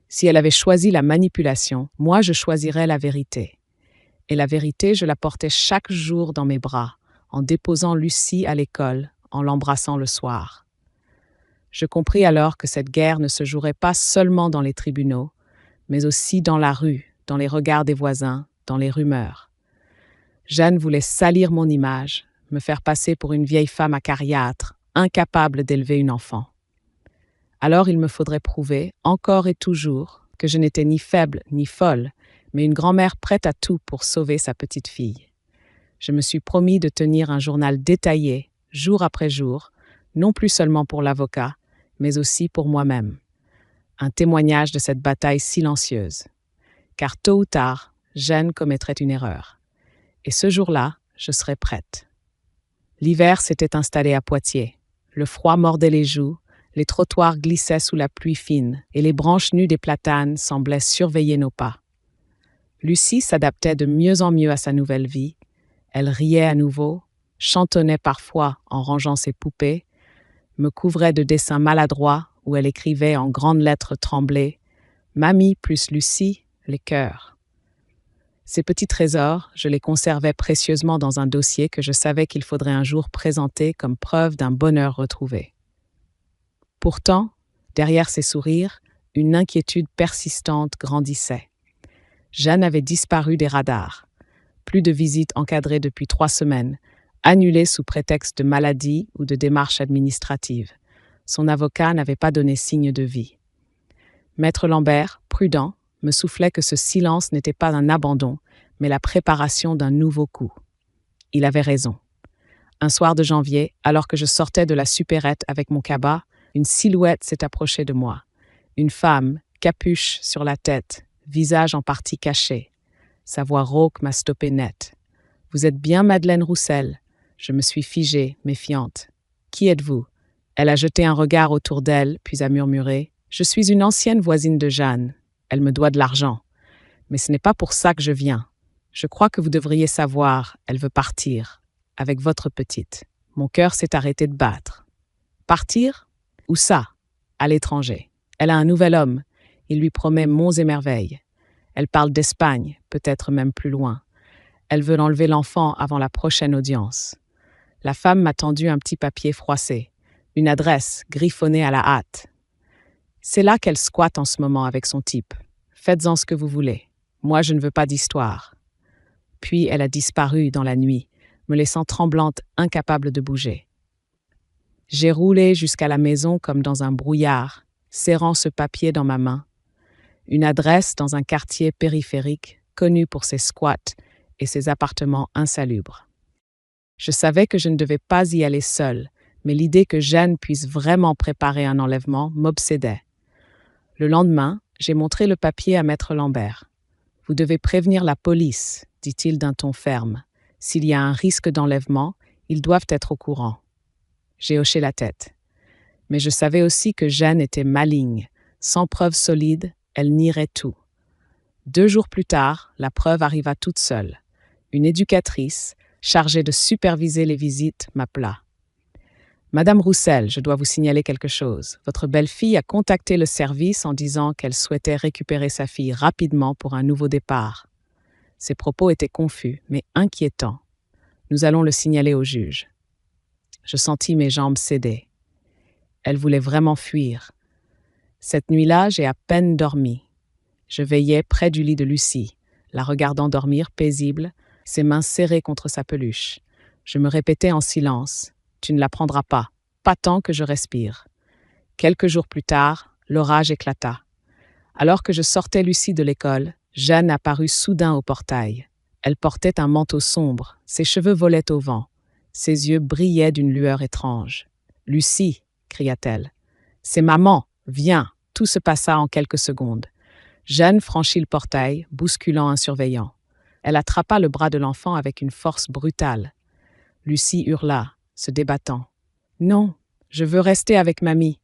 Si elle avait choisi la manipulation, moi je choisirais la vérité. Et la vérité, je la portais chaque jour dans mes bras, en déposant Lucie à l'école, en l'embrassant le soir. Je compris alors que cette guerre ne se jouerait pas seulement dans les tribunaux, mais aussi dans la rue, dans les regards des voisins, dans les rumeurs. Jeanne voulait salir mon image, me faire passer pour une vieille femme acariâtre, incapable d'élever une enfant. Alors il me faudrait prouver, encore et toujours, que je n'étais ni faible ni folle, mais une grand-mère prête à tout pour sauver sa petite fille. Je me suis promis de tenir un journal détaillé, jour après jour, non plus seulement pour l'avocat, mais aussi pour moi-même. Un témoignage de cette bataille silencieuse. Car tôt ou tard, Jeanne commettrait une erreur. Et ce jour-là, je serais prête. L'hiver s'était installé à Poitiers. Le froid mordait les joues, les trottoirs glissaient sous la pluie fine et les branches nues des platanes semblaient surveiller nos pas. Lucie s'adaptait de mieux en mieux à sa nouvelle vie. Elle riait à nouveau, chantonnait parfois en rangeant ses poupées, me couvrait de dessins maladroits où elle écrivait en grandes lettres tremblées « Mamie plus Lucie, les cœurs ». Ces petits trésors, je les conservais précieusement dans un dossier que je savais qu'il faudrait un jour présenter comme preuve d'un bonheur retrouvé. Pourtant, derrière ces sourires, une inquiétude persistante grandissait. Jeanne avait disparu des radars. Plus de visites encadrées depuis 3 semaines, annulées sous prétexte de maladie ou de démarches administratives. Son avocat n'avait pas donné signe de vie. Maître Lambert, prudent, me soufflait que ce silence n'était pas un abandon, mais la préparation d'un nouveau coup. Il avait raison. Un soir de janvier, alors que je sortais de la supérette avec mon cabas, une silhouette s'est approchée de moi. Une femme, capuche sur la tête, visage en partie caché. Sa voix rauque m'a stoppé net. « Vous êtes bien Madeleine Roussel ?» Je me suis figée, méfiante. « Qui êtes-vous » Elle a jeté un regard autour d'elle, puis a murmuré « Je suis une ancienne voisine de Jeanne. Elle me doit de l'argent. Mais ce n'est pas pour ça que je viens. Je crois que vous devriez savoir, elle veut partir, avec votre petite. » Mon cœur s'est arrêté de battre. « Partir ? Où ça ? À l'étranger. Elle a un nouvel homme. Il lui promet monts et merveilles. Elle parle d'Espagne, peut-être même plus loin. Elle veut enlever l'enfant avant la prochaine audience. La femme m'a tendu un petit papier froissé, une adresse griffonnée à la hâte. C'est là qu'elle squatte en ce moment avec son type. Faites-en ce que vous voulez. Moi, je ne veux pas d'histoire. Puis elle a disparu dans la nuit, me laissant tremblante, incapable de bouger. J'ai roulé jusqu'à la maison comme dans un brouillard, serrant ce papier dans ma main. Une adresse dans un quartier périphérique, connu pour ses squats et ses appartements insalubres. Je savais que je ne devais pas y aller seule, mais l'idée que Jeanne puisse vraiment préparer un enlèvement m'obsédait. Le lendemain, j'ai montré le papier à Maître Lambert. « Vous devez prévenir la police », dit-il d'un ton ferme. « S'il y a un risque d'enlèvement, ils doivent être au courant. » J'ai hoché la tête. Mais je savais aussi que Jeanne était maligne. Sans preuve solide, elle nierait tout. 2 jours plus tard, la preuve arriva toute seule. Une éducatrice, chargée de superviser les visites, m'appela. « Madame Roussel, je dois vous signaler quelque chose. Votre belle-fille a contacté le service en disant qu'elle souhaitait récupérer sa fille rapidement pour un nouveau départ. » Ses propos étaient confus, mais inquiétants. Nous allons le signaler au juge. Je sentis mes jambes céder. Elle voulait vraiment fuir. Cette nuit-là, j'ai à peine dormi. Je veillais près du lit de Lucie, la regardant dormir paisible, ses mains serrées contre sa peluche. Je me répétais en silence. Tu ne la prendras pas, pas tant que je respire. Quelques jours plus tard, l'orage éclata. Alors que je sortais Lucie de l'école, Jeanne apparut soudain au portail. Elle portait un manteau sombre, ses cheveux volaient au vent. Ses yeux brillaient d'une lueur étrange. « Lucie !» cria-t-elle. « C'est maman, viens !» Tout se passa en quelques secondes. Jeanne franchit le portail, bousculant un surveillant. Elle attrapa le bras de l'enfant avec une force brutale. Lucie hurla, se débattant. « Non, je veux rester avec mamie. »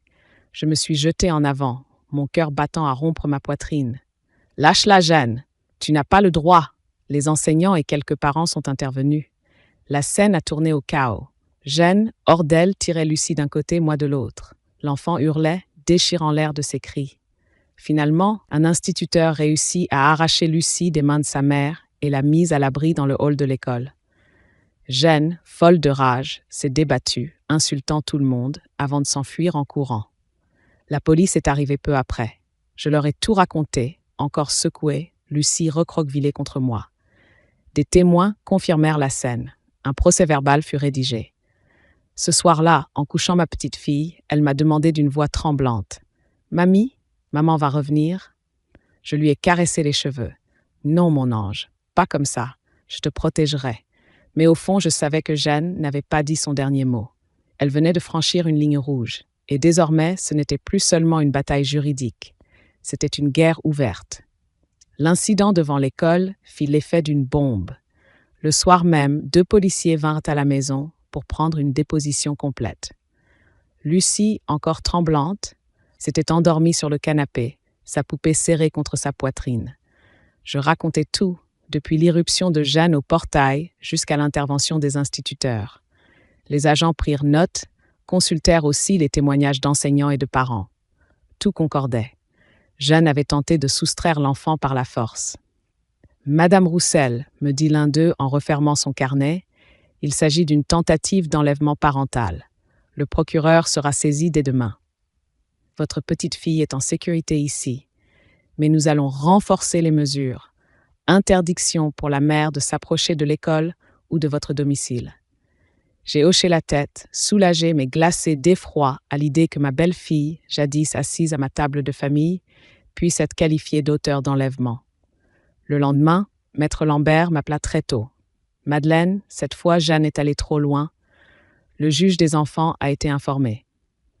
Je me suis jetée en avant, mon cœur battant à rompre ma poitrine. « Lâche-la, Jeanne. Tu n'as pas le droit. » Les enseignants et quelques parents sont intervenus. La scène a tourné au chaos. Jeanne, hors d'elle, tirait Lucie d'un côté, moi de l'autre. L'enfant hurlait, déchirant l'air de ses cris. Finalement, un instituteur réussit à arracher Lucie des mains de sa mère et l'a mise à l'abri dans le hall de l'école. Jeanne, folle de rage, s'est débattue, insultant tout le monde, avant de s'enfuir en courant. La police est arrivée peu après. Je leur ai tout raconté, encore secouée, Lucie recroquevillée contre moi. Des témoins confirmèrent la scène. Un procès-verbal fut rédigé. Ce soir-là, en couchant ma petite fille, elle m'a demandé d'une voix tremblante. « Mamie, maman va revenir ?» Je lui ai caressé les cheveux. « Non, mon ange, pas comme ça. Je te protégerai. » Mais au fond, je savais que Jeanne n'avait pas dit son dernier mot. Elle venait de franchir une ligne rouge. Et désormais, ce n'était plus seulement une bataille juridique. C'était une guerre ouverte. L'incident devant l'école fit l'effet d'une bombe. Le soir même, 2 policiers vinrent à la maison pour prendre une déposition complète. Lucie, encore tremblante, s'était endormie sur le canapé, sa poupée serrée contre sa poitrine. Je racontais tout, depuis l'irruption de Jeanne au portail jusqu'à l'intervention des instituteurs. Les agents prirent note, consultèrent aussi les témoignages d'enseignants et de parents. Tout concordait. Jeanne avait tenté de soustraire l'enfant par la force. « Madame Roussel, » me dit l'un d'eux en refermant son carnet, « il s'agit d'une tentative d'enlèvement parental. Le procureur sera saisi dès demain. Votre petite fille est en sécurité ici, mais nous allons renforcer les mesures. Interdiction pour la mère de s'approcher de l'école ou de votre domicile. » J'ai hoché la tête, soulagée mais glacée d'effroi à l'idée que ma belle-fille, jadis assise à ma table de famille, puisse être qualifiée d'auteur d'enlèvement. Le lendemain, Maître Lambert m'appela très tôt. « Madeleine, cette fois Jeanne est allée trop loin. Le juge des enfants a été informé.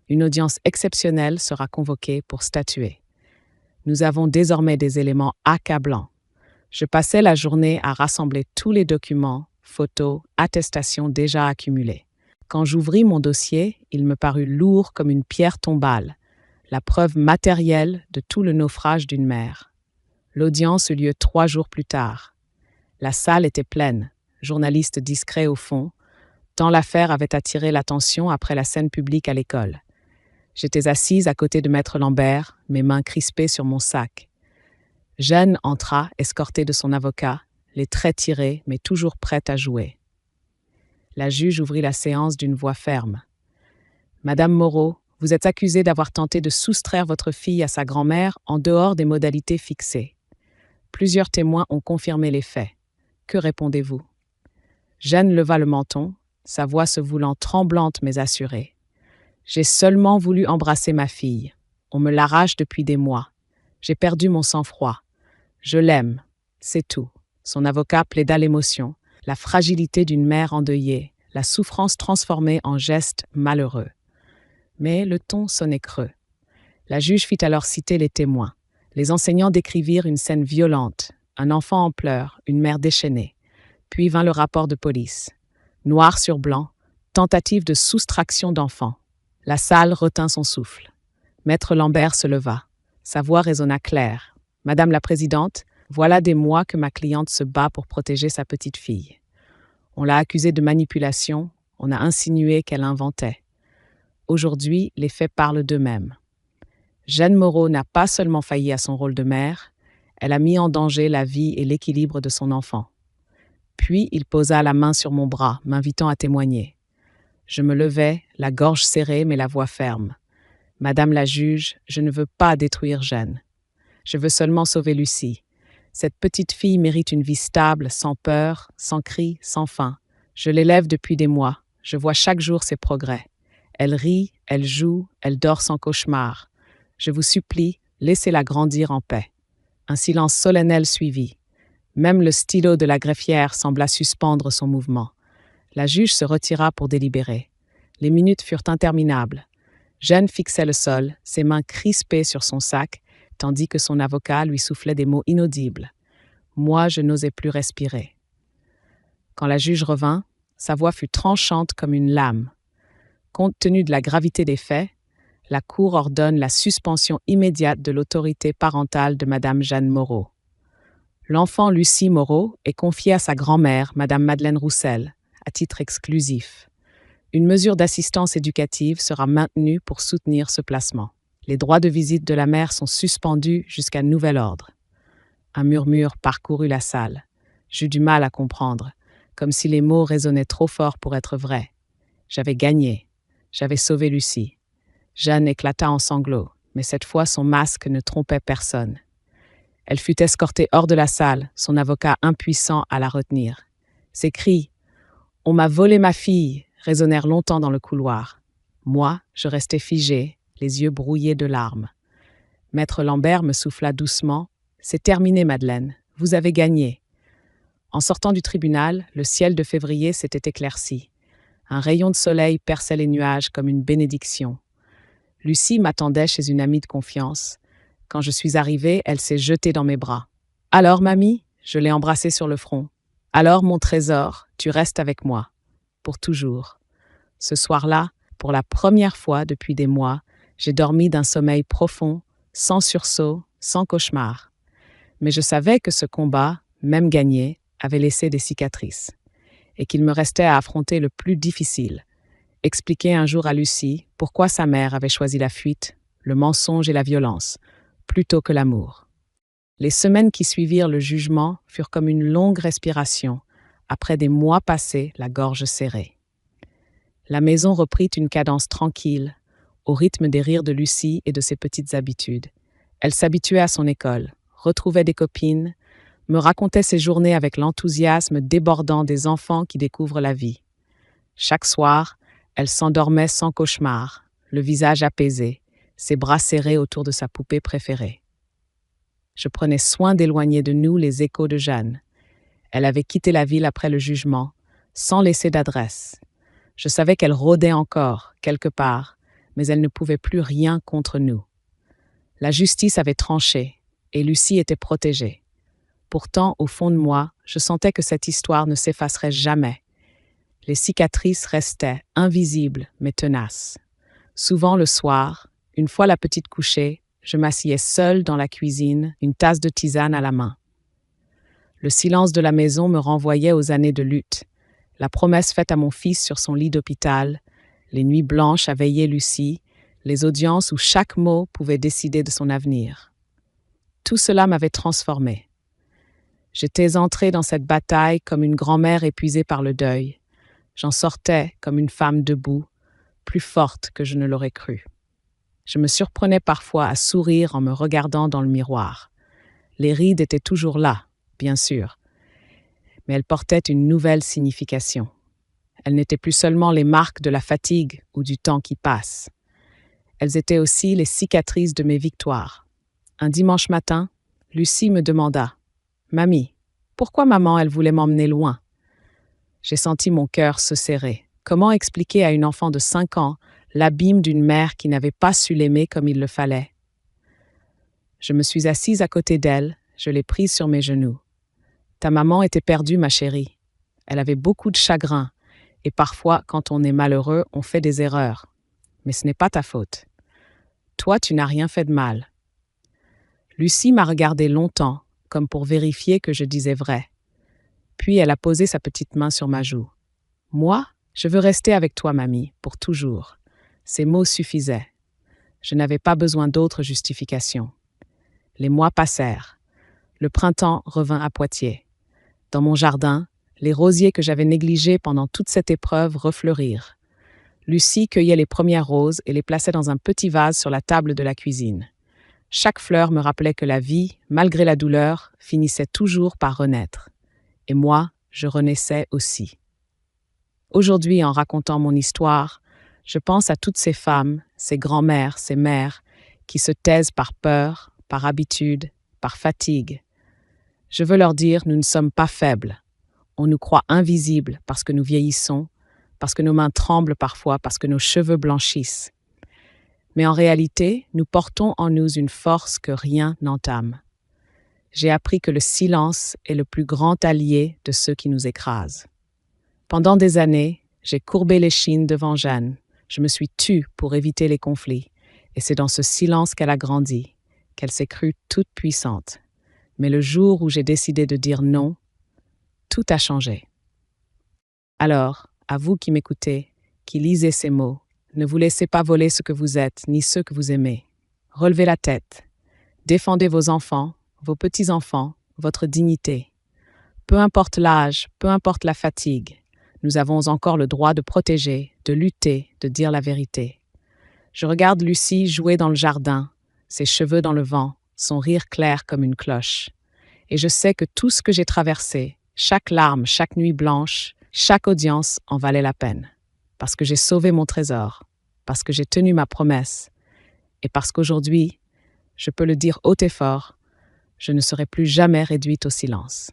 Une audience exceptionnelle sera convoquée pour statuer. Nous avons désormais des éléments accablants. Je passais la journée à rassembler tous les documents, photos, attestations déjà accumulées. Quand j'ouvris mon dossier, il me parut lourd comme une pierre tombale, la preuve matérielle de tout le naufrage d'une mère. L'audience eut lieu 3 jours plus tard. La salle était pleine, journalistes discrets au fond, tant l'affaire avait attiré l'attention après la scène publique à l'école. J'étais assise à côté de Maître Lambert, mes mains crispées sur mon sac. Jeanne entra, escortée de son avocat, les traits tirés, mais toujours prête à jouer. La juge ouvrit la séance d'une voix ferme. « Madame Moreau, vous êtes accusée d'avoir tenté de soustraire votre fille à sa grand-mère en dehors des modalités fixées. Plusieurs témoins ont confirmé les faits. Que répondez-vous » Jeanne leva le menton, sa voix se voulant tremblante mais assurée. « J'ai seulement voulu embrasser ma fille. On me l'arrache depuis des mois. J'ai perdu mon sang-froid. Je l'aime, c'est tout. » Son avocat plaida l'émotion, la fragilité d'une mère endeuillée, la souffrance transformée en geste malheureux. Mais le ton sonnait creux. La juge fit alors citer les témoins. Les enseignants décrivirent une scène violente, un enfant en pleurs, une mère déchaînée. Puis vint le rapport de police. Noir sur blanc, tentative de soustraction d'enfant. La salle retint son souffle. Maître Lambert se leva. Sa voix résonna claire. « Madame la Présidente, voilà des mois que ma cliente se bat pour protéger sa petite fille. On l'a accusée de manipulation, on a insinué qu'elle inventait. Aujourd'hui, les faits parlent d'eux-mêmes. Jeanne Moreau n'a pas seulement failli à son rôle de mère, elle a mis en danger la vie et l'équilibre de son enfant. » Puis il posa la main sur mon bras, m'invitant à témoigner. Je me levai, la gorge serrée mais la voix ferme. « Madame la juge, je ne veux pas détruire Jeanne. Je veux seulement sauver Lucie. Cette petite fille mérite une vie stable, sans peur, sans cris, sans faim. Je l'élève depuis des mois. Je vois chaque jour ses progrès. Elle rit, elle joue, elle dort sans cauchemar. Je vous supplie, laissez-la grandir en paix. » Un silence solennel suivit. Même le stylo de la greffière sembla suspendre son mouvement. La juge se retira pour délibérer. Les minutes furent interminables. Jeanne fixait le sol, ses mains crispées sur son sac, tandis que son avocat lui soufflait des mots inaudibles. Moi, je n'osais plus respirer. Quand la juge revint, sa voix fut tranchante comme une lame. Compte tenu de la gravité des faits, la Cour ordonne la suspension immédiate de l'autorité parentale de Madame Jeanne Moreau. L'enfant Lucie Moreau est confiée à sa grand-mère, Madame Madeleine Roussel, à titre exclusif. Une mesure d'assistance éducative sera maintenue pour soutenir ce placement. Les droits de visite de la mère sont suspendus jusqu'à nouvel ordre. Un murmure parcourut la salle. J'eus du mal à comprendre, comme si les mots résonnaient trop fort pour être vrais. J'avais gagné. J'avais sauvé Lucie. Jeanne éclata en sanglots, mais cette fois son masque ne trompait personne. Elle fut escortée hors de la salle, son avocat impuissant à la retenir. Ses cris « On m'a volé ma fille !» résonnèrent longtemps dans le couloir. Moi, je restais figé, les yeux brouillés de larmes. Maître Lambert me souffla doucement. « C'est terminé, Madeleine. Vous avez gagné. » En sortant du tribunal, le ciel de février s'était éclairci. Un rayon de soleil perçait les nuages comme une bénédiction. Lucie m'attendait chez une amie de confiance. Quand je suis arrivée, elle s'est jetée dans mes bras. « Alors, mamie ?» Je l'ai embrassée sur le front. « Alors, mon trésor, tu restes avec moi. Pour toujours. » Ce soir-là, pour la première fois depuis des mois, j'ai dormi d'un sommeil profond, sans sursaut, sans cauchemar. Mais je savais que ce combat, même gagné, avait laissé des cicatrices. Et qu'il me restait à affronter le plus difficile. Expliquer un jour à Lucie pourquoi sa mère avait choisi la fuite, le mensonge et la violence, plutôt que l'amour. Les semaines qui suivirent le jugement furent comme une longue respiration, après des mois passés la gorge serrée. La maison reprit une cadence tranquille, au rythme des rires de Lucie et de ses petites habitudes. Elle s'habituait à son école, retrouvait des copines, me racontait ses journées avec l'enthousiasme débordant des enfants qui découvrent la vie. Chaque soir, elle s'endormait sans cauchemar, le visage apaisé, ses bras serrés autour de sa poupée préférée. Je prenais soin d'éloigner de nous les échos de Jeanne. Elle avait quitté la ville après le jugement, sans laisser d'adresse. Je savais qu'elle rôdait encore, quelque part, mais elle ne pouvait plus rien contre nous. La justice avait tranché, et Lucie était protégée. Pourtant, au fond de moi, je sentais que cette histoire ne s'effacerait jamais. Les cicatrices restaient, invisibles, mais tenaces. Souvent le soir, une fois la petite couchée, je m'asseyais seule dans la cuisine, une tasse de tisane à la main. Le silence de la maison me renvoyait aux années de lutte, la promesse faite à mon fils sur son lit d'hôpital, les nuits blanches à veiller Lucie, les audiences où chaque mot pouvait décider de son avenir. tout cela m'avait transformée. J'étais entrée dans cette bataille comme une grand-mère épuisée par le deuil. J'en sortais comme une femme debout, plus forte que je ne l'aurais cru. Je me surprenais parfois à sourire en me regardant dans le miroir. Les rides étaient toujours là, bien sûr, mais elles portaient une nouvelle signification. Elles n'étaient plus seulement les marques de la fatigue ou du temps qui passe. Elles étaient aussi les cicatrices de mes victoires. Un dimanche matin, Lucie me demanda « Mamie, pourquoi maman, elle voulait m'emmener loin ?» J'ai senti mon cœur se serrer. Comment expliquer à une enfant de 5 ans l'abîme d'une mère qui n'avait pas su l'aimer comme il le fallait? Je me suis assise à côté d'elle, je l'ai prise sur mes genoux. « Ta maman était perdue, ma chérie. Elle avait beaucoup de chagrin, et parfois, quand on est malheureux, on fait des erreurs. Mais ce n'est pas ta faute. Toi, tu n'as rien fait de mal. » Lucie m'a regardé longtemps, comme pour vérifier que je disais vrai. Puis elle a posé sa petite main sur ma joue. « Moi, je veux rester avec toi, mamie, pour toujours. » Ces mots suffisaient. Je n'avais pas besoin d'autres justifications. Les mois passèrent. Le printemps revint à Poitiers. Dans mon jardin, les rosiers que j'avais négligés pendant toute cette épreuve refleurirent. Lucie cueillait les premières roses et les plaçait dans un petit vase sur la table de la cuisine. Chaque fleur me rappelait que la vie, malgré la douleur, finissait toujours par renaître. Et moi, je renaissais aussi. Aujourd'hui, en racontant mon histoire, je pense à toutes ces femmes, ces grand-mères, ces mères, qui se taisent par peur, par habitude, par fatigue. Je veux leur dire, nous ne sommes pas faibles. On nous croit invisibles parce que nous vieillissons, parce que nos mains tremblent parfois, parce que nos cheveux blanchissent. Mais en réalité, nous portons en nous une force que rien n'entame. J'ai appris que le silence est le plus grand allié de ceux qui nous écrasent. Pendant des années, j'ai courbé l'échine devant Jeanne. Je me suis tue pour éviter les conflits. Et c'est dans ce silence qu'elle a grandi, qu'elle s'est crue toute puissante. Mais le jour où j'ai décidé de dire non, tout a changé. Alors, à vous qui m'écoutez, qui lisez ces mots, ne vous laissez pas voler ce que vous êtes, ni ceux que vous aimez. Relevez la tête. Défendez vos enfants, vos petits-enfants, votre dignité. Peu importe l'âge, peu importe la fatigue, nous avons encore le droit de protéger, de lutter, de dire la vérité. Je regarde Lucie jouer dans le jardin, ses cheveux dans le vent, son rire clair comme une cloche. Et je sais que tout ce que j'ai traversé, chaque larme, chaque nuit blanche, chaque audience en valait la peine. Parce que j'ai sauvé mon trésor, parce que j'ai tenu ma promesse, et parce qu'aujourd'hui, je peux le dire haut et fort, je ne serai plus jamais réduite au silence.